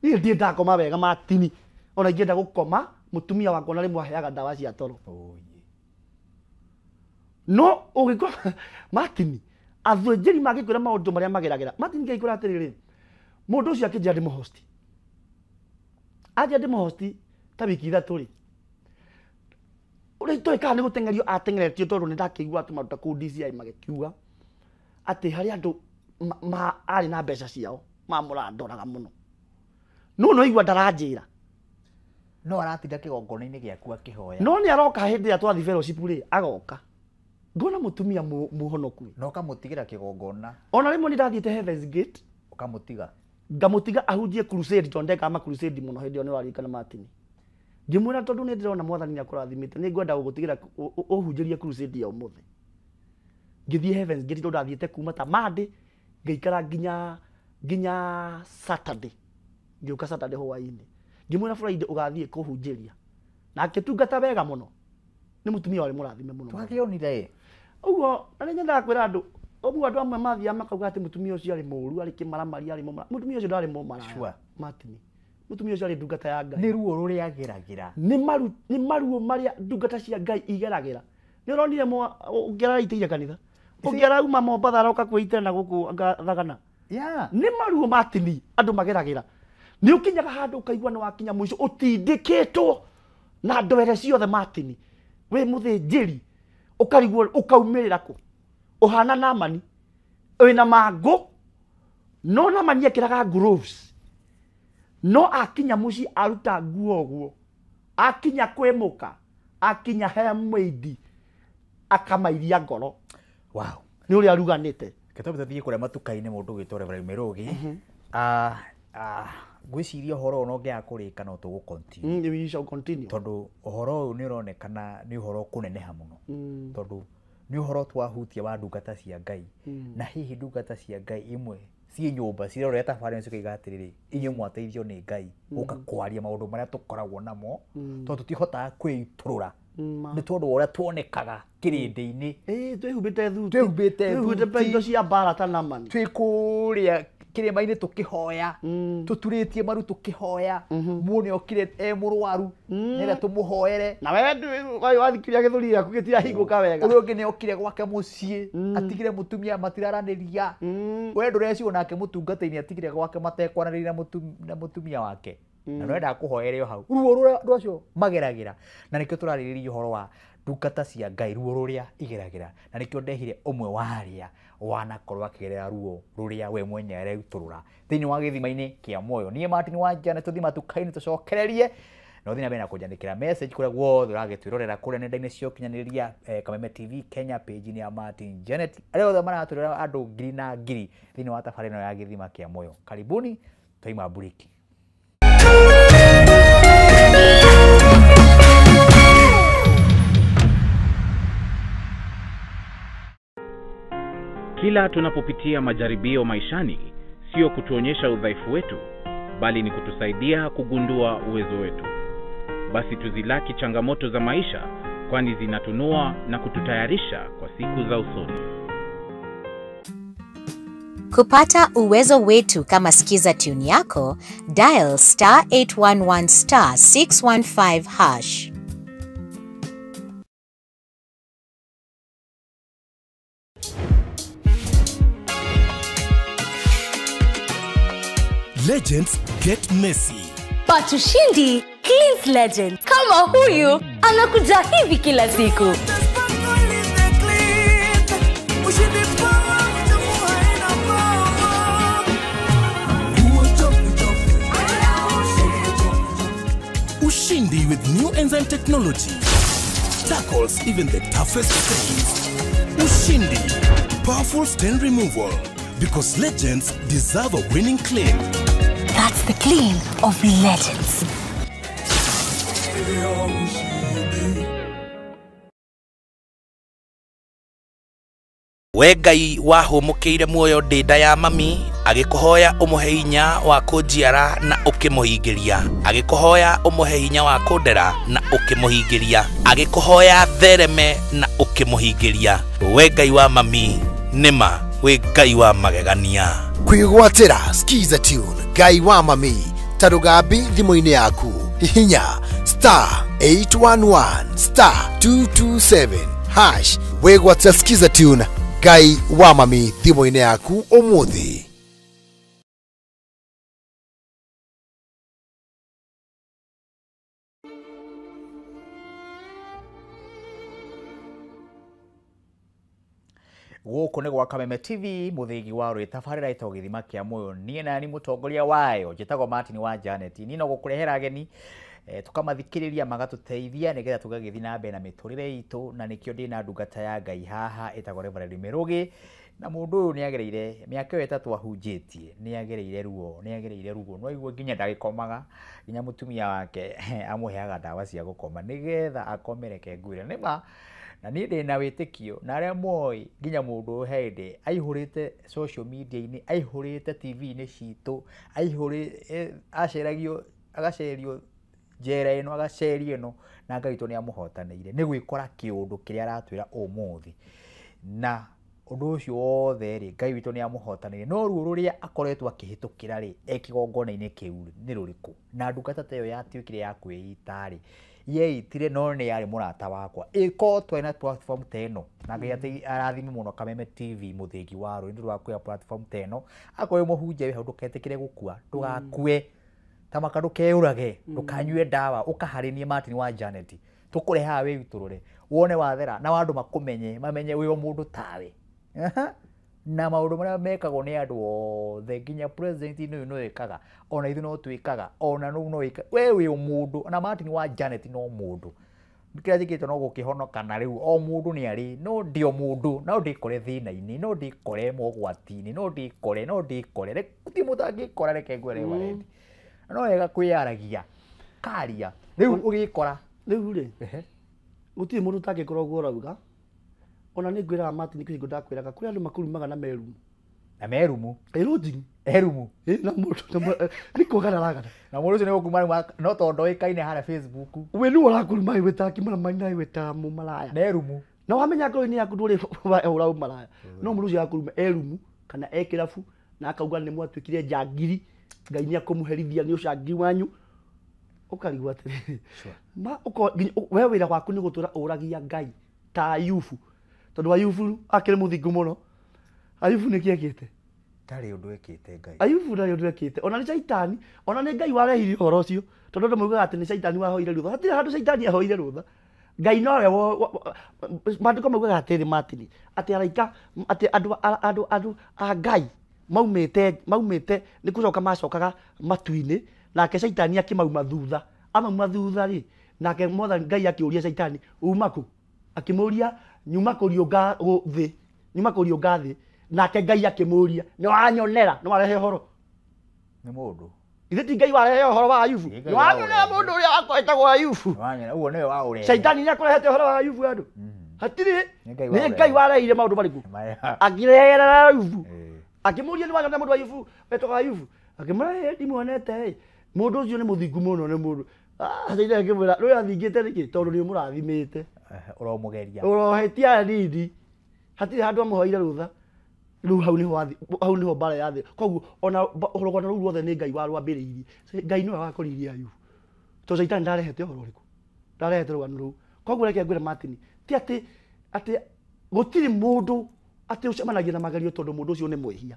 niĩ ndakoma wega Martin ona ingĩenda gũkoma mũtumia wakwa na rĩmwe aheaga ndawa cia toro no ũgĩkorwo Martin athĩnjĩri mangĩkwĩra maũndũ marĩa mageragĩra Martin ngĩkwĩra atĩrĩrĩ mũndũ ũcio akĩnjĩra ndĩmũhosti anjĩra ndĩmũhosti ta wiki 3 rĩ Titoe kana nĩ gũtengerio atengeretio tondũ nĩ ndakĩigua atĩ maruta kũu DCI magĩkiuga atĩ harĩ andũ arĩ na mbeca ciao mamũrandoraga mũno. No igua ndaranjĩra. No aratinda kĩgongona-inĩ gĩaku akĩhoya. No nĩ aroka hĩndĩ ĩrĩa twathi fellowship rĩ, agoka. Ngona mũtumia mũhonoku. No kamũtigĩra kĩgongona. Ona rĩmwe nĩ ndathiĩte Heaven's Gate. Ũkamũtiga. Ngamũtiga ahunjie crusade tondũ ndeka crusade mũno hĩndĩ ĩyo nĩ waririkana Martin. Ngĩmwĩra tondũ nĩ ndĩrona Mwathani nĩ akũrathimĩte nĩ ngwenda gũgũtigĩra ũhunjĩrie crusade ya ũmũthĩ. Ngĩthiĩ Heaven's Gate tondũ ndathiĩte kuma ta Monday ngĩikara nginya Saturday. Ngĩũka Saturday hwaĩ-inĩ. Ngĩmwĩra Friday ũgathiĩ kũhunjĩria. Na akĩtungata wega mũno. Nĩ mũtumia warĩ mũrathime mũno. Twakĩonire. Ũguo na nĩ nyendaga kwĩra andũ ũguo andũ amwe mathiaga makauga atĩ mũtumia ũcio arĩ mũũru arĩ kĩmaramari arĩ mũmara. Mũtumia ũcio ndarĩ mũmara. Martin. Mũtumia ũcio arĩ ndungata ya Ngai. Nĩ ruo rũrĩa ageragĩra. Nĩ maruo marĩa ndungata cia Ngai igeragĩra. Nĩ ũronire ũngĩara itĩire kanitha. Ũngĩara uma Mombatha aroka kwĩitĩra na gũkũ Thagana. Nĩ maruo Martin andũ mageragĩra. Nĩ ũkinyaga handũ ũkaigua nĩ wakinya mũico ũtindĩkĩtwo na ndwere ciothe Martin. We mũthĩnjĩri ũkarigwo ũkaumĩrĩra kũ? Ũhana Naamani wĩna mangũ no Naamani ekĩraga gloves no akinya mũciĩ aruta nguo ũguo akinya kwĩmũka akinya handmaid akamairia ngoro. Wow. Nĩ ũrĩa aruganĩte. Kĩtũmi tũthiĩ kũrĩa matuka-inĩ mũndũ ũgĩtwo Reverend Mĩrũgĩ. Ngwĩciria ũhoro ũyũ ũngĩaga kũrĩka no tũgũ continue. We shall continue. Tondũ ũhoro ũyũ nĩ ũronekana nĩ ũhoro kũneneha mũno. Tondũ nĩ ũhoro twahutia wa ndungata cia Ngai. Na hihi ndungata cia Ngai imwe ciĩ nyũmba cirorera tabarĩra cikoiga atĩrĩrĩ inyuĩ mwateithio nĩ Ngai gũka kwaria maũndũ marĩa tũkoragwo namo tondũ tũtihotaga kwĩitũrũra nĩ tondũ ũrĩa tuonekaga kĩrĩndĩ-inĩ. Twĩhumbĩte indo cia mbara ta Naamani. Twĩ kũrĩa kĩrĩma-inĩ tũkĩhoya tũturĩtie maru tũkĩhoya muone okire mũrwaru nĩrĩa tũmũhoere na wewe wathikiria gĩthũri gĩaku gĩtirahingũka wega. Ũrĩa ũngĩ nĩ okire gwake mũciĩ atigire mũtumia matiraranĩria we ndũreciria nake mũtungata-inĩ atigire gwake matekwaranĩria na mũtumia wake na nĩwendaga kũhoere o hau. Ruo rũrĩa andũ acio mageragĩra na nĩkĩo tũrarĩrĩria ũhoro wa ndungata cia Ngai ruo rũrĩa igeragĩra na nĩkĩo ndehire ũmwe wa arĩa wanakorwo akĩgerera ruo rũrĩa we mwenye areutũrũra thĩinĩ wa gĩthima-inĩ kĩa muoyo. Niĩ Martin Wanjana tũthiĩ matuka-inĩ tũcokererie na ũthiĩ na mbere na kũnjandĩkĩra message kũrĩa guothe ũragĩtwĩrorera kũrĩa nenda-inĩ cia ũkinyanĩrĩria Kameme TV Kenya page-inĩ ya Martin Janet arĩa othe maratwĩrora andũ ngiri na ngiri thĩinĩ wa tabarĩra ĩno ya gĩthima kĩa muoyo. Karibuni twaima buriki. Kila tunapopitia majaribio maishani, sio kutuonyesha udhaifu wetu, bali ni kutusaidia kugundua uwezo wetu. Basi tuzilaki changamoto za maisha, kwani zinatunua na kututayarisha kwa siku za usoni. Kupata uwezo wetu kama Skiza tune yako, dial *811 *615#. Legends get messy. But Ushindi cleans legend. Kama huyu anakuja hivi kila siku. Ushindi with new enzyme technology tackles even the toughest stains. Ushindi, powerful stain removal, because legends deserve a winning clean. That's the clean of legends. We Ngai wahũmũkĩire muoyo ndĩnda ya mami agĩkũhoya ũmũhe hinya wa kũnjiara na ũkĩmũhingĩria, agĩkũhoya ũmũhe hinya wa kũndera na ũkĩmũhingĩria, agĩkũhoya thereme na ũkĩmũhingĩria. We Ngai wa mami nĩma we Ngai wa magegania. Kwĩgwatĩra Skiza tune Ngai wa mami ta rũgambi thimũ-inĩ yaku hihinya *811 *227# wĩgwatĩra Skiza tune Ngai wa mami thimũ-inĩ yaku ũmũthĩ. Gũkũ nĩ gwa Kameme TV mũthĩgi wa rũĩ tabarĩra ĩtagwo gĩthima kĩa muoyo niĩ nani mũtongoria wayo njĩtagwo Martin wa Janet niĩ no gũkũrehera ageni tukamathikĩrĩria magatũteithia nĩgetha tũgagĩthiĩ na mbere na mĩtũrĩre itũ na nĩkĩo ndĩna ndungata ya Ngai haha ĩtagwo Reverend Mĩrũgĩ na mũndũ ũyũ nĩagereire mĩaka ĩyo ĩtatũ ahunjĩtie nĩagereire ruo no igua nginya ndagĩkomaga nginya mũtumia wake amũheaga ndawa cia gũkoma nĩgetha akomereke ngwĩre nĩma na niĩ ndĩna wĩtĩkio na arĩa moĩ nginya mũndũ hĩndĩ aihũrĩte social media-inĩ aihũrĩte TV-inĩ citũ agacerio njera ĩno agacerio ĩno na Ngai witũ nĩamũhotanĩire nĩ gwĩkora kĩũndũ kĩrĩa aratwĩra ũmũthĩ na ũndũ ũcio wothe rĩ Ngai witũ nĩamũhotanĩire no ruo rũrĩa akoretwo akĩhĩtũkĩra rĩ ekĩgongona-inĩ kĩu nĩ rũrĩkũ na ndungata ta ĩyo yatuĩkire ya kwĩita rĩ yeitire no nĩ yarĩ mũrata wakwa ĩko twena platform ta ĩno na Ngai atĩ arathime mũno Kameme TV mũthĩgi wa rũĩ nĩ ũndũ wa kuoya platform ta ĩno akorwo mũhunjia wĩhau ndũketĩkĩre gũkua ndũgakue tamaka ndũkeũrage ndũkanyue ndawa ũkaharĩnie Martin wa Janet tũkũreha we witũrũre wone wathera na andũ makũmenye mamenye wĩ mũndũ tawe na maũndũ marĩa mekagwo nĩ andũ othe nginya president ũyũ no ekaga ona ithuĩ no twĩkaga ona no wĩka we wĩ mũndũ na Martin wa Janet no mũndũ kĩrĩa njĩkĩte no gũkĩhonoka na rĩu o mũndũ nĩ arĩ no ndio mũndũ no ndĩkore thĩna-inĩ no ndĩkore mogwati-inĩ no ndĩkore ti mũtangĩkora reke ngwere warendi no wega kwĩyaragia karia rĩu ũgĩkora rĩu rĩ gũtirĩ mũndũ ũtangĩkorwo ũguo ũrauga ona nĩ ngwĩraga Martin kĩhingo ndakwĩraga kũrĩ andũ makurumaga na merumu erumu na mũndũ nĩ kũgana ragana na mũndũ ũcio nĩ gũkuma no tondũ oĩkaine harĩa Facebook we nĩ ũrakuruma gwĩta kĩmaramani na gwĩta mũmalaya nerumu na wamenya ngoro-inĩ yaku ndũrĩ ũra ũmalaya no mũndũ ũcio akuruma erumu kana ekĩrabu na akauga nĩ mwatuĩkire njangiri Ngai nĩ akũmũherithia nĩ ũcangiri wanyu ũkarigwo atĩrĩrĩ we wĩra waku nĩ gũtũra ũragia Ngai ta Ayubu tondũ Ayubu akĩrĩ mũthingu mũno Ayubu nĩ kĩekĩte ndarĩ ũndũ ekĩte Ngai Ayubu ndarĩ ũndũ ekĩte ona nĩ Shaitani ona nĩ Ngai warehire ũhoro ũcio tondũ andũ moigaga atĩ nĩ Shaitani wahoire rũtha hatirĩ handũ Shaitani ahoire rũtha Ngai nowe maandĩko moigaga atĩrĩ Martin atĩ araika atĩ andũ a Ngai maumĩte nĩ kũcoka macokaga matu-inĩ nake Shaitani akĩmauma thutha amauma thutha rĩ nake Mwathani Ngai akĩũria Shaitani uma kũ akĩmũria nyuma kũriũnga thĩ nake Ngai akĩmũria nĩ wanyonera nĩ warehe ũhoro nĩ mũndũ ithe ti Ngai warehe ũhoro wa Ayubu nĩ wanyonera mũndũ ũrĩa akwetagwo Ayubu ũguo nĩwe waũrehe Shaitani nĩ akũrehete ũhoro wa Ayubu andũ hatirĩ nĩ Ngai wareheire maũndũ marĩkũ akĩrehera Ayubu akĩmũria nĩ wanyonera mũndũ wa Ayubu wetagwo Ayubu akĩmũrehe ndimuonete mũndũ ũcio nĩ mũthingu mũno nĩ mũndũ Shaitani akĩmwĩra rũĩ athingĩte nĩkĩ tondũ nĩ mũrathimĩte ũromũgeria ũrohetia nini hatirĩ handũ amũhoire rũtha rĩu hau nĩho mbara ya thĩ koguo ona rũgano rũu ruothe nĩ Ngai warwambĩrĩirie Ngai nĩwe wakoririe Ayubu tondũ Shaitani ndarehete ũhoro ũrĩkũ ndarehete rũgano rũu koguo reke ngwĩre Martin ti atĩ gũtirĩ mũndũ atĩ ũcemanagia na magerio tondũ mũndũ ũcio nĩ mwĩhia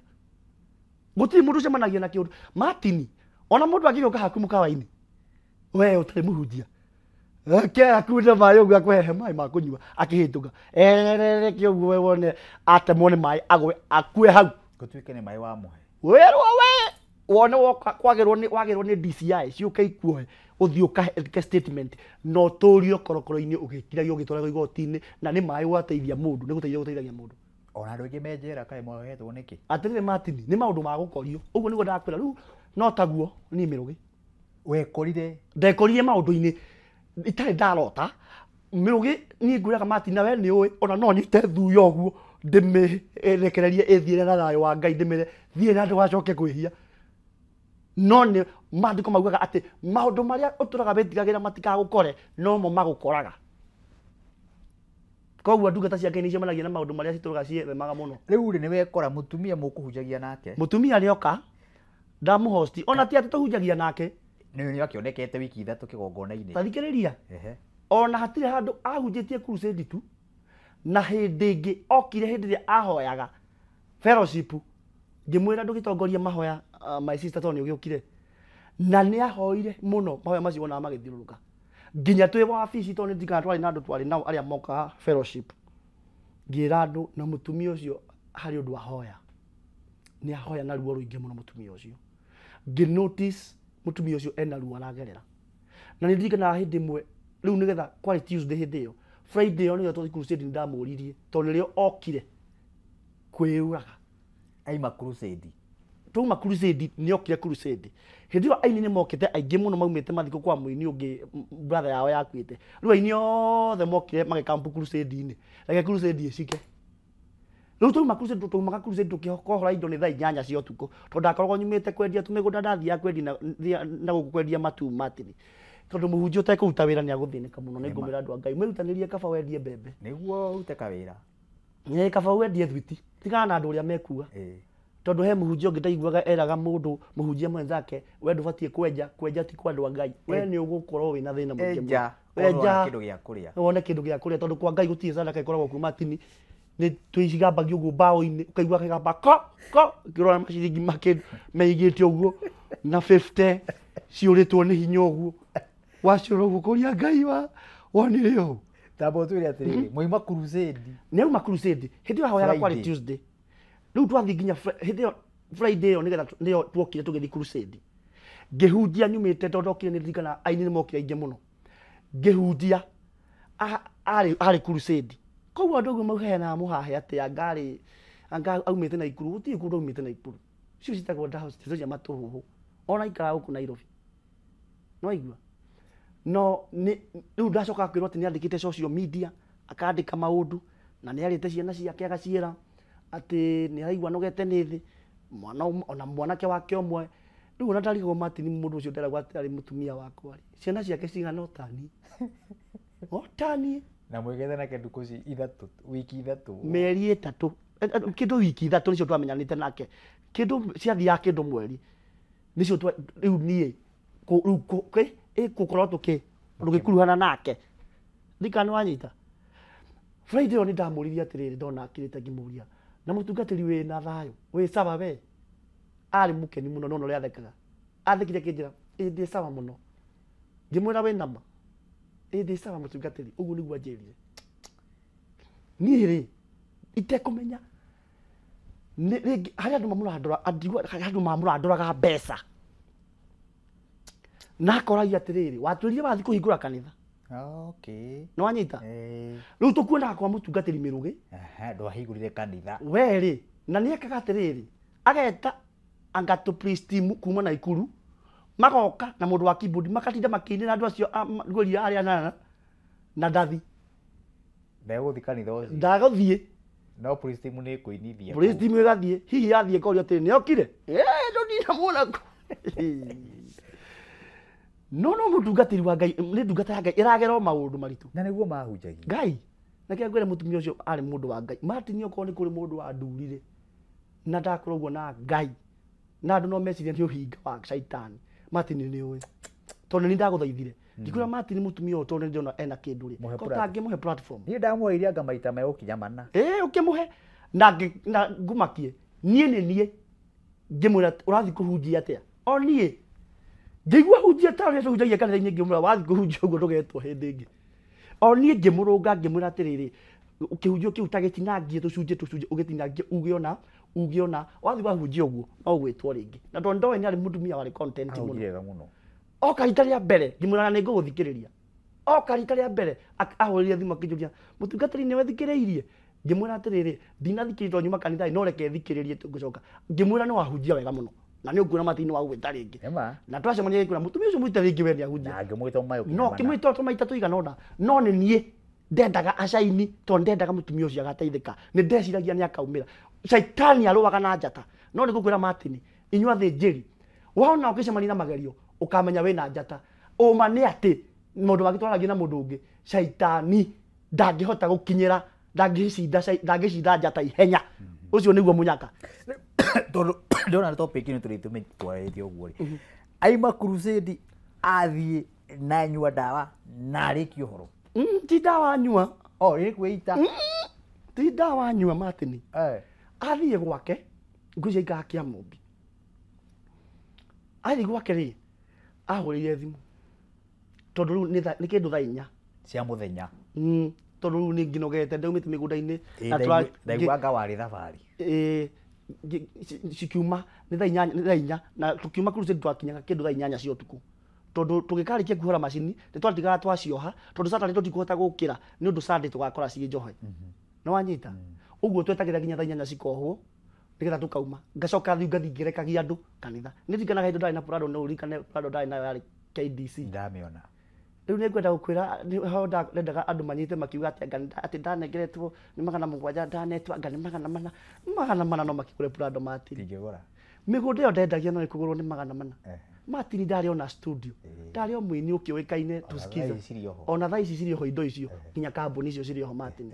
gũtirĩ mũndũ ũcemanagia na kĩũndũ Martin ona mũndũ angĩgĩũka haku mũkawa-inĩ we ũtarĩ mũhunjia akuĩte maĩ ũguo akũhehe maĩ ma kũnyua akĩhĩtũka reke ũguo wone atemwo nĩ maĩ agwe akue hau gũtuĩke nĩ maĩ wamũhe wĩrwo we wone wagĩrwo nĩ DCI ciũke ikuohe ũthiĩ ũkahe statement no tũrio korokoro-inĩ ũgĩkiragia ũgĩtwaragwo igoti-inĩ na nĩ maĩ gwateithia mũndũ nĩ gũteithagia mũndũ ona andũ aingĩ menjera kaĩ mohetwo nĩkĩ atĩrĩrĩ Martin nĩ maũndũ ma gũkorio ũguo nĩguo ndakwĩra rĩu no taguo niĩ Mĩrũgĩ ndekorire maũndũ-inĩ itarĩ ndarota Mĩrũgĩ niĩ ngwĩraga Martin nawe nĩ ũĩ ona no nyite thuya ũguo ndĩmĩrekererie ĩthiĩre na thayũ wa Ngai ndĩmĩre thiĩ na ndũgacoke kwĩhia no nĩ maandĩko maugaga atĩ maũndũ marĩa ũtũraga wĩtigagĩra matikagũkore no mo magũkoraga koguo ndungata cia Ngai nĩ icemanagia na maũndũ marĩa citũraga ciĩthemaga mũno rĩu nĩ wekora mũtumia mũkũhunjagia nake mũtumia nĩoka ndamũhosti ona ti atĩ tũhunjagia nake nĩ akĩonekete wiki ithatũ kĩgongona-inĩ tathikĩrĩria ona hatirĩ handũ ahunjĩtie crusade tu na hĩndĩ ĩngĩ okire hĩndĩ ĩrĩa ahoyaga fellowship ngĩmwĩra ndũgĩtongoria mahoya my sister tondũ nĩ ũgĩũkire na nĩ ahoire mũno mahoya macio onaga magĩthiũrũrũka nginya twĩ wabici tondũ nĩ ndikana twarĩ na andũ twarĩ nao arĩa mokaga fellowship ngira andu na mutumia ucio hari undu ahoya ni ahoya na ruo ruingi muno mutumia ucio ngi notice mutumia ucio ena ruo aragerera na ni ndirikana hindi mwe riu nigetha kwari Tuesday hindi yo Friday yo niyo twathi crusade ndamuririe tondu rio okire kwiuraga aima crusade tuma crusade ni okire crusade hindi yo aini ni mokite aingi muno maumite mathiko kwa muini ungi brother yao yakwite riu aini othe mokire magikampu crusade ini reke crusade icike riu tuma crusade tukihokora indo ni thaa 8 cia utuku tondu ndakoragwo nyumite kwendia tumigunda ndathia kwendia na gukwendia matu matini tondu muhunjia utekuruta wira ni aguthinika muno ni ngumira andu a Ngai mwirutanirie kaba wendie mbembe niguo uteka wira ni kaba wendie thwiti tigana na andu uria mekua tondu he muhunjia ungi ndaiguaga eraga mundu muhunjia mwenzake we ndubatie kwenja ti kwa andu a Ngai we ni ugukorwo wina thina mwingi wenja kindu gia kuria wone kindu gia kuria tondu kwa Ngai gutie sadaka ikoragwo kuma tini ni tuicigambagio uguo bao-ini ukaigua kigamba ko kirora maciringi makindu meigite uguo na 50 ciuritwo ni hinya uguo wacura uguo kuria Ngai wa wonire yo tabo tu ria tiri muima crusade ni uma crusade hindi ahoyaga kwari Tuesday riu twathi nginya hindi Friday yo nigetha niyo twokire tugithi crusade ngihunjia nyumite tondu okire ni ndirikana aini ni mokire aingi muno ngihunjia ari crusade koguo andu guo mauheana muhahe ati angari aumite na ikuru uti ikuru aumite na ikuru cio citagwo ndaho cia matuhuhu ona ikara guku Nairobi no igua no ni riu ndacoka kwirwo ati ni andikite social media akandika maundu na ni arite ciana ciake agaciira ati ni araigua nogete ni thi mwana ona mwanake wake omwe riu ona ndarigwo Martin mundu ucio nderagwo ati ari mutumia wakwa ciana ciake cigana otani na mwegete na kindu kuci ithatu wiki ithatu meri 3 kindu wiki ithatu nicio twamenyanite nake kindu ciathia kindu mweri nicio riu nie gukorwo tugikuruhana nake ndikani wanyita Friday ni ndamuririe atiriri ndona akirite ngimuria na mutungatiri we na thayo we saba we ari mukeni muno nono ria athekaga athekire kinjira ndi saba muno ngimwira we nama ndi saba mutungatiri uguo niguo anjirire ni ri itekumenya ni hari andu mamuradora andigwa andu mamuradora mbeca na koragia atiriri watwirire bathi kuhingura kanitha okay no wanyita riu tukuona kwa mutungatiri mirugi ndwahingurire kanitha weri na ni ekaga atiriri ageta angato priest kuma na ikuru magoka na mundu wa keyboard makatinda makinira andu acio ngori aria na ndathi ndeguthi kanitha ucio ndaguthie no priest ni kuinithia priest igathie hihi yathie koria atiri ni okire ndo ndinamuona no mutungatiri wa Ngai ni ndungata ya Ngai iragera maundu maritu na niguo mahunjagia Ngai na kia ngwire mutumia ucio ari mundu wa Ngai Martin oko ni kuri mundu wa ndurire na ndakorwo na Ngai na andu no meciria ni uhinga wa shaitani Martin ni uwe tondu ni ndaguthaithire ndikura Martin mutumia o tondu ndiona ena kindu ri ko tangimuhe platform ni ndamweiria ngamaita me ukinyamana ukimuhe na ngumakie nie ngimwira urathi kuhunjia atia o nie ngigua hunjia taria hunjagia kanitha-ini ngimwira wathi kuhunjia uguo ndugetwo hindi ingi o nie ngimurunga ngimwira atiriri ukihunjia kiu tagitinangie tucunje ugitinangie ugiona wathi wahunjia uguo no gwitwo ringi na tondu ndowe ni ari mutumia wari content muno oka rita ria mbere ngimwira ni nguguthikiriria oka rita ria mbere ahurire thimu akinjuria mutungatiri ni wethikiriirie ngimwira atiriri ndinathikiririe nyuma kanitha no reke thikiririe tungucoka ngimwira ni wahunjia wega muno na ni ukuona Martin wa gwita ringi na twacemania kuna mutumia ucio mwite ringi we ni ahunjia na ngimwita mayo no kimwita to maita tuigana no ni nie ndendaga acaini to ndendaga mutumia ucio agateithika ni ndeciragia ni akaumira shaitani aruaga na njata no ni gukwira Martin inyua thinjiri waona ukicemania na magerio ukamenya we na njata uma ni ati mundu wagitwaragia na mundu ungi shaitani ndangihota gukinyira ndangicinda njata ihenya ucio niguo munyaka tondu ndona topic ni turitume twarithio uguo ri aima crusade athie na nyua dawa na ariki uhoro ti dawa nyua ri kwita ti dawa nyua Martin athie gwake ngucia igakia mumbi athie gwake ri ahurire thimu tondu riu ni kindu thaa 4 cia muthenya tondu ni nginogete ndaumite migunda-ini ndaiguanga warĩ thabarĩ cikiuma nĩ thaa inya na tukiuma crusade twakinyaga kĩndũ thaa 8 cia ũtukũ tondu tũgĩkarĩkia kuhũra macini nĩ twatigaga twacioha tondu Saturday tũtikũhota gũkĩra nĩ ũndũ Sunday tũgakora ciĩ njohe nĩ wanyita ũguo twetagĩra nginya thaa 8 cikohwo nĩgetha tukauma ngacoka thiĩ ngathi ngĩrekagia andũ kanitha nĩ ndirikanaga hĩndĩ ndarĩ na Prado no ũririkane Prado ndarĩ nayo yarĩ KDC ndamĩona rĩu nĩ ngwenda gũkwĩra nĩho ndendaga andũ manyite makiuga atĩ ndanengeretwo nĩ 700 ndanetwa ngani 400 no makĩgũre Prado Martin ndingĩgũra mĩgũnda ĩyo ndendagia no ĩkũgũrwo nĩ 400 Martin ndarĩ ona studio ndarĩ o mũini ũkĩũĩkaine tusikiza ona thaa ici cirĩ ho indo icio nginya kambuni icio cirĩ ho Martin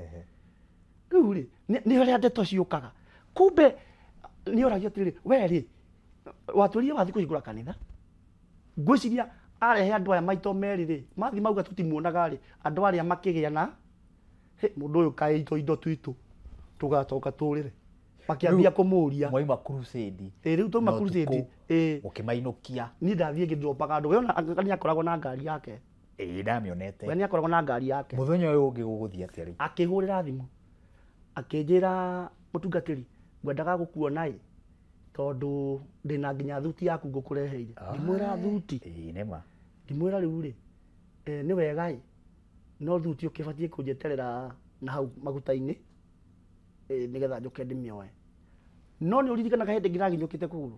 rĩu rĩ nĩ harĩa ndeto ciũkaga kumbe nĩ oragio atĩrĩrĩ we rĩ watũrire wathi kũhingũra kanitha ngwĩciria arehe andũ aya maito merĩ rĩ mathi mauga tutimuonaga rĩ andũ arĩa makĩgĩa na mũndũ ũyũ kaĩ indo twitũ tũgacoka tũrĩre makĩambia kũmũria mwaima crusade rĩu tuma crusade ũkĩmainũkia niĩ ndathiĩ ngĩdropaga andũ we ona nĩ akoragwo na ngari yake ndamĩonete we nĩ akoragwo na ngari yake mũthenya ũyũ ũngĩ gũgũthiĩ atĩa rĩu akĩhũrĩra thimũ akĩnjĩra mũtungatĩri ngwendaga gũkuona tondu ndina nginya thuti yaku ngũkũreheire ngĩmwĩra thuti nĩma ngĩmwĩra rĩu rĩ nĩ wega no thuti ũkĩbatiĩ kũnjeterera na hau maguta-inĩ nĩgetha njoke ndĩmĩoe no nĩ ũririkanaga hĩndĩ ĩngĩ ndaginyũkĩte kũgũrũ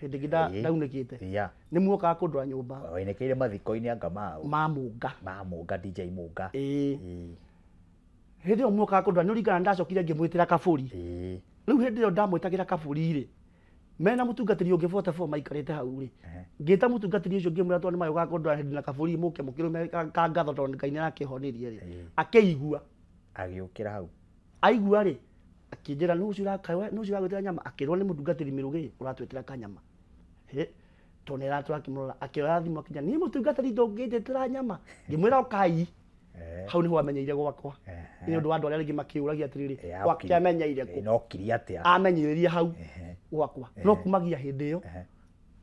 hĩndĩ ĩngĩ ndaunĩkĩte nĩ muokaga kũndwara nyũmba wainĩkĩire mathiko-inĩ anga mamũnga DJ Mũnga hĩndĩ ĩyo muokaga kũndwara nĩ ũririkana ndacokire ngĩmwĩtĩra kabũri rĩu hĩndĩ ĩyo ndamwĩtagĩra kabũri rĩ mena mũtungatĩri ũngĩ 44 maikarĩte hau rĩ ngĩta mũtungatĩri ũcio ngĩmwĩra tondũ nĩ mayoga kũndwara hĩndĩ na kabũri mũke mũkĩrũme ka ngatho tondũ Ngai nĩ arakĩhonirie rĩ akĩigua agĩũkĩra hau aigua rĩ akĩnjĩra nĩ ũcio ũragwĩtĩra nyama akĩrwo nĩ mũtungatĩri mĩrũgĩ ũratwĩtĩra kanyama tondũ nĩ aratũrakĩmũrora akĩoya thimũ akinya niĩ mũtungatĩri ndũngĩndĩtĩra nyama ngĩmwĩra ũkai hau nĩho amenyeire gwakwa nĩ ũndũ wa andũ arĩa rĩngĩ makĩũragia atĩrĩrĩ gwake amenyeire kũ nokiri atĩa amenyithĩrie hau gwakwa no kumagia hĩndĩ ĩyo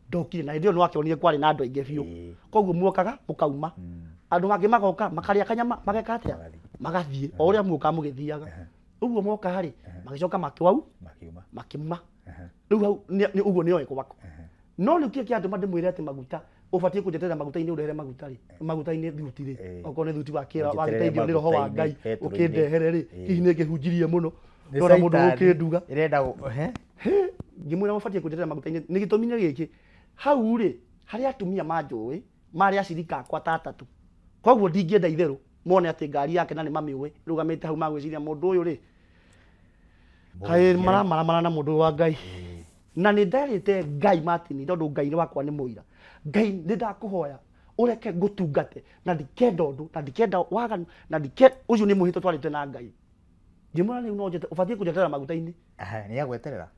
ndokire na hĩndĩ ĩyo nĩ wakĩonire kwarĩ na andũ aingĩ biũ koguo muokaga mũkauma andũ mangĩ magoka makarĩa kanyama mageka atĩa magathiĩ o ũrĩa muokaga mũgĩthiaga ũguo moka rĩ magĩcoka makĩwau makiuma rĩu hau ũguo nĩoĩ gwakwa no rĩu kĩrĩa kĩandũma ndĩmwĩre atĩ maguta ũbatiĩ kũnjeterera maguta-inĩ ũrehere maguta rĩ maguta-inĩ thuti rĩ okorwo nĩ thuti wagĩteithio nĩ roho wa Ngai ũkĩndehere rĩ hihi nĩ ngĩhunjirie mũno ndona mũndũ ũkĩnduga ngĩmwĩra ũbatiĩ kũnjeterera maguta-inĩ nĩ gĩtũmi nĩ gĩkĩ hau rĩ harĩ atumia manjũĩ marĩ acirika akwa ta atatũ koguo ndingĩenda itherũ mone atĩ ngari yake na nĩ mamĩũĩ rũgamĩte hau magwĩciria mũndũ ũyũ rĩ kaĩ maramara na mũndũ wa Ngai na nĩ nderĩte Ngai Martin tondũ Ngai wakwa nĩ mũira Ngai nĩ ndakũhoya ũreke ngũtungate na ndikenda ũndũ na ndikenda waganu na ndikenda ũcio nĩ mũhĩto twarĩte na Ngai ngĩmwĩra rĩu no njete ũbatiĩ kũnjeterera maguta-inĩ nĩ agweterera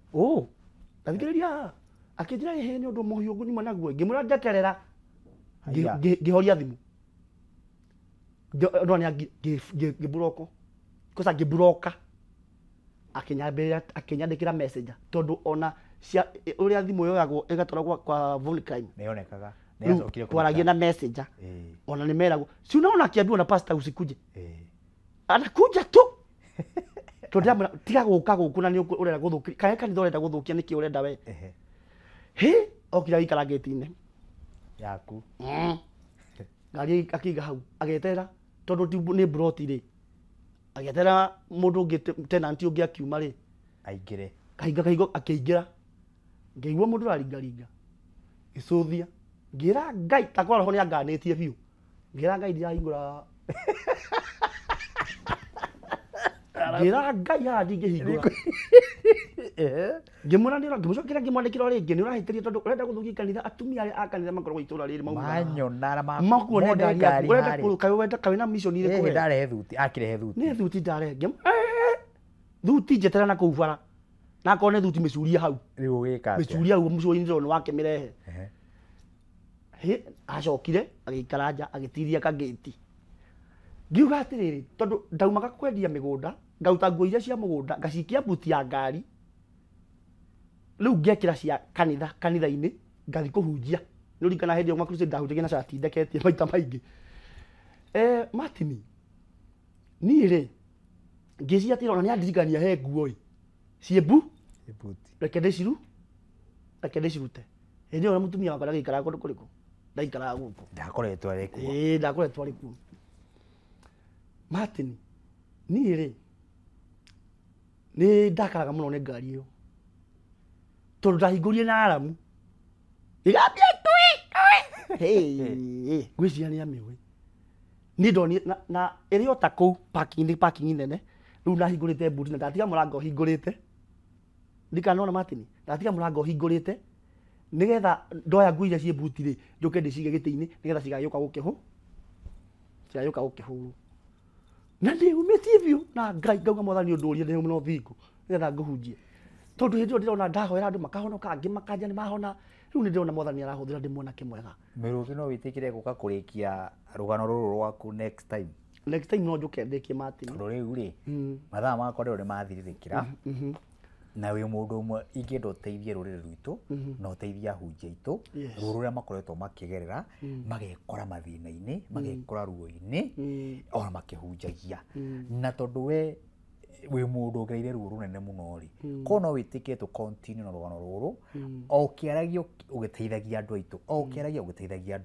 ndathikĩrĩria akĩnjĩra hĩ nĩ ũndũ mũhiũ ngũnyuma naguo ngĩmwĩra njeterera ngĩhoria thimũ ndona ngĩburoko kosa ngĩburoka akĩnyandĩkĩra messenger tondũ ona ũrĩa thimũ yoyagwo ĩgatwaragwo kwa Volcrime nĩonekaga twaragia na messenger ona nĩ meragwo si unaona akiambiwa na pastor usikuje anakuja tu tondũ tiga gũka gũkũ na nĩ ũrenda gũthũkia kae kanitha ũrenda gũthũkia nĩkĩ ũrenda we okira gĩikara gate-inĩ yaku ngari akĩiga hau ageterera tondũ nĩ broti rĩ ageterera mũndũ ũngĩ tenant ũngĩ akiuma rĩ aingĩre kahinga akĩingĩra ngĩigua mũndũ aringaringa gĩcũthia ngĩra Ngai takwa roho nĩ anganĩtie biũ ngĩra Ngai ndirahingũra ngĩra Ngai haha ndingĩhingũra ngĩmwĩra ngĩmũcokera ngĩmwandĩkĩra rĩngĩ nĩ ũrahĩtĩria tondũ ũrenda gũthũkia kanitha atumia arĩa a kanitha makoragwo itũra rĩrĩ manyona makuone ngari yaku ũrenda kũrũka kawe na mission irĩ kũhe ndarehe thuti akĩrehe thuti nĩ thuti ndarehe thuti njetera na kũu bara na akorwo nĩ thuti mĩcuria hau rĩu ũgĩka mĩcuria hau mũcuria-inĩ nĩ wake mĩrehe acokire agĩikara nja agĩtiria kagĩti ngiuga atĩrĩrĩ tondũ ndaumaga kwendia mĩgũnda ngauta nguo iria cia mũgũnda ngacikia buti ya ngari rĩu ngekĩra cia kanitha-inĩ ngathi kũhunjia nĩ ũririkana hĩndĩ ĩyo crusade ndahunjagia na cati ndeketie maita maingĩ Martin Niĩ rĩ ngĩciatĩra ona nĩ andirikania he nguo ĩ ciĩmbu reke ndĩcirute hĩndĩ ĩyo mũtumia wakwa ndagĩikaraga kũndũ kũrĩkũ ndaikaraga gũkũ ndakoretwo arĩ kuo ndakoretwo arĩ kuo Martin niĩ rĩ nĩ ndakaraga mũno nĩ ngari ĩyo tondũ ndahingũrire na aramu ĩgambia ngwĩciria nĩ amĩũĩ niĩ ndonire na ĩrĩ o ta kũu parking nene rĩu nahingũrĩte mbuti na ndatiga mũrango hingũrĩte ndikanona Martin ndatiga mũrango hingũrĩte nĩgetha ndoya nguo iria ciĩ mbuti rĩ njoke ndĩcige gĩtĩ-inĩ nĩgetha cigagĩũka gũkĩhũrwo na ndĩumĩtie biũ na Ngai ngauga Mwathani ũndũ ũria ndĩ no thingo nĩgetha ngũhunjie tondũ hĩndĩ ĩyo ndĩrona ndahoera andũ makahonoka angĩ makanja nĩ mahona rĩu nĩ ndĩrona Mwathani arahũthĩra ndĩ mwanake mwega Mĩrũthi no wĩtĩkĩre gũka kũrĩkia rũgano rũrũ rwaku next time no njoke ndĩkie Martin tondũ rĩu rĩ mathaa makwa rĩu nĩ mathirĩrĩkĩra na wĩ mũndũ ũmwe ingĩenda ũteithie rũrĩrĩ rwitũ na ũteithie ahunjia aitũ rũrũ rũrĩa makoretwo makĩgerera magekora mathĩna-inĩ magekora ruo-inĩ ona makĩhunjagia na tondũ we wĩ mũndũ ũgereire ruo rũnene mũno rĩ ko no wĩtĩkĩre tũ continue na rũgano rũrũ o ũkĩaragia ũgĩteithagia andũ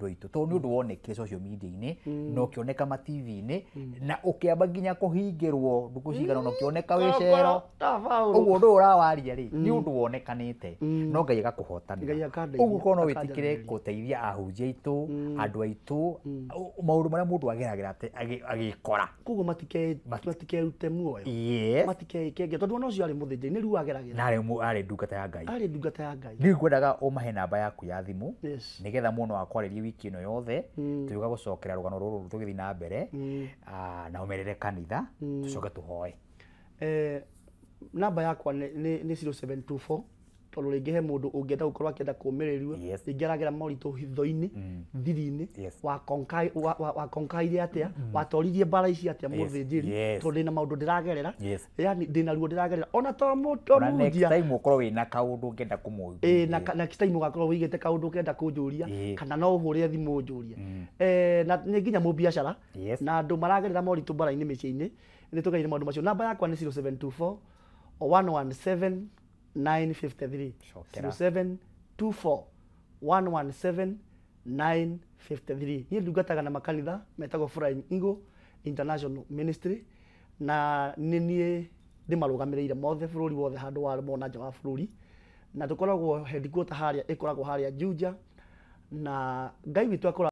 aitũ tondũ nĩ ũndũ wonekire social media-inĩ na ũkĩoneka ma-TV-inĩ na ũkĩamba nginya kũhingĩrwo ndukũ cigana na ũkĩoneka wĩ cero ũguo ũndũ ũrawaria rĩ nĩ ũndũ wonekanĩte no Ngai agakũhotanĩra ũguo ko no wĩtĩkĩre gũteithia ahunjia aitũ andũ aitũ maũndũ marĩa mũndũ ageragĩra agĩkora koguo matikerute muoyo matikenge tondũ ona ũcio arĩ mũthĩnjĩri nĩ rĩu ageragĩra na arĩ ndungata ya Ngai rĩu ngwendaga ũmahe namba yaku ya thimũ nĩgetha mũndũ wakwarĩria wiki ĩno yothe tũgĩũka gũcokera rũgano rũrũ tũgĩthiĩ na mbere na ũmerere kanitha tũcoke tũhoe namba yakwa nĩ 0724 tondũ rĩngĩ he mũndũ ũngĩenda gũkorwo akĩenda kũũmĩrĩrio rĩngĩ aragera moritũ hitho-inĩ thiri-inĩ wakonkaire atĩa watoririe mbara ici atĩa mũthĩnjĩri tondũ ndĩna maũndũ ndĩragerera yani ndĩna ruo ndĩragerera ona to mũhunjia next time ũkorwo wĩna kaũndũ ũngĩenda kũmũria na next time ũgakorwo wĩigĩte kaũndũ ũngĩenda kũnjũria kana no ũhũre thimũ ũnjũrie na nĩ nginya mũbiacara na andũ maragerera moritũ mbara-inĩ mĩciĩ-inĩ nĩ tũgeire maũndũ macio namba yakwa nĩ 0724 117 953 0724 117 953 niĩ ndungataga na makanitha metagwo Flying Eagle International Ministry na nĩ niĩ ndĩmarũgamĩrĩire mothe bũrũri wothe handũ wa mona nja wa bũrũri na tũkoragwo headquarter harĩa ĩkoragwo harĩa Juja na Ngai witũ akora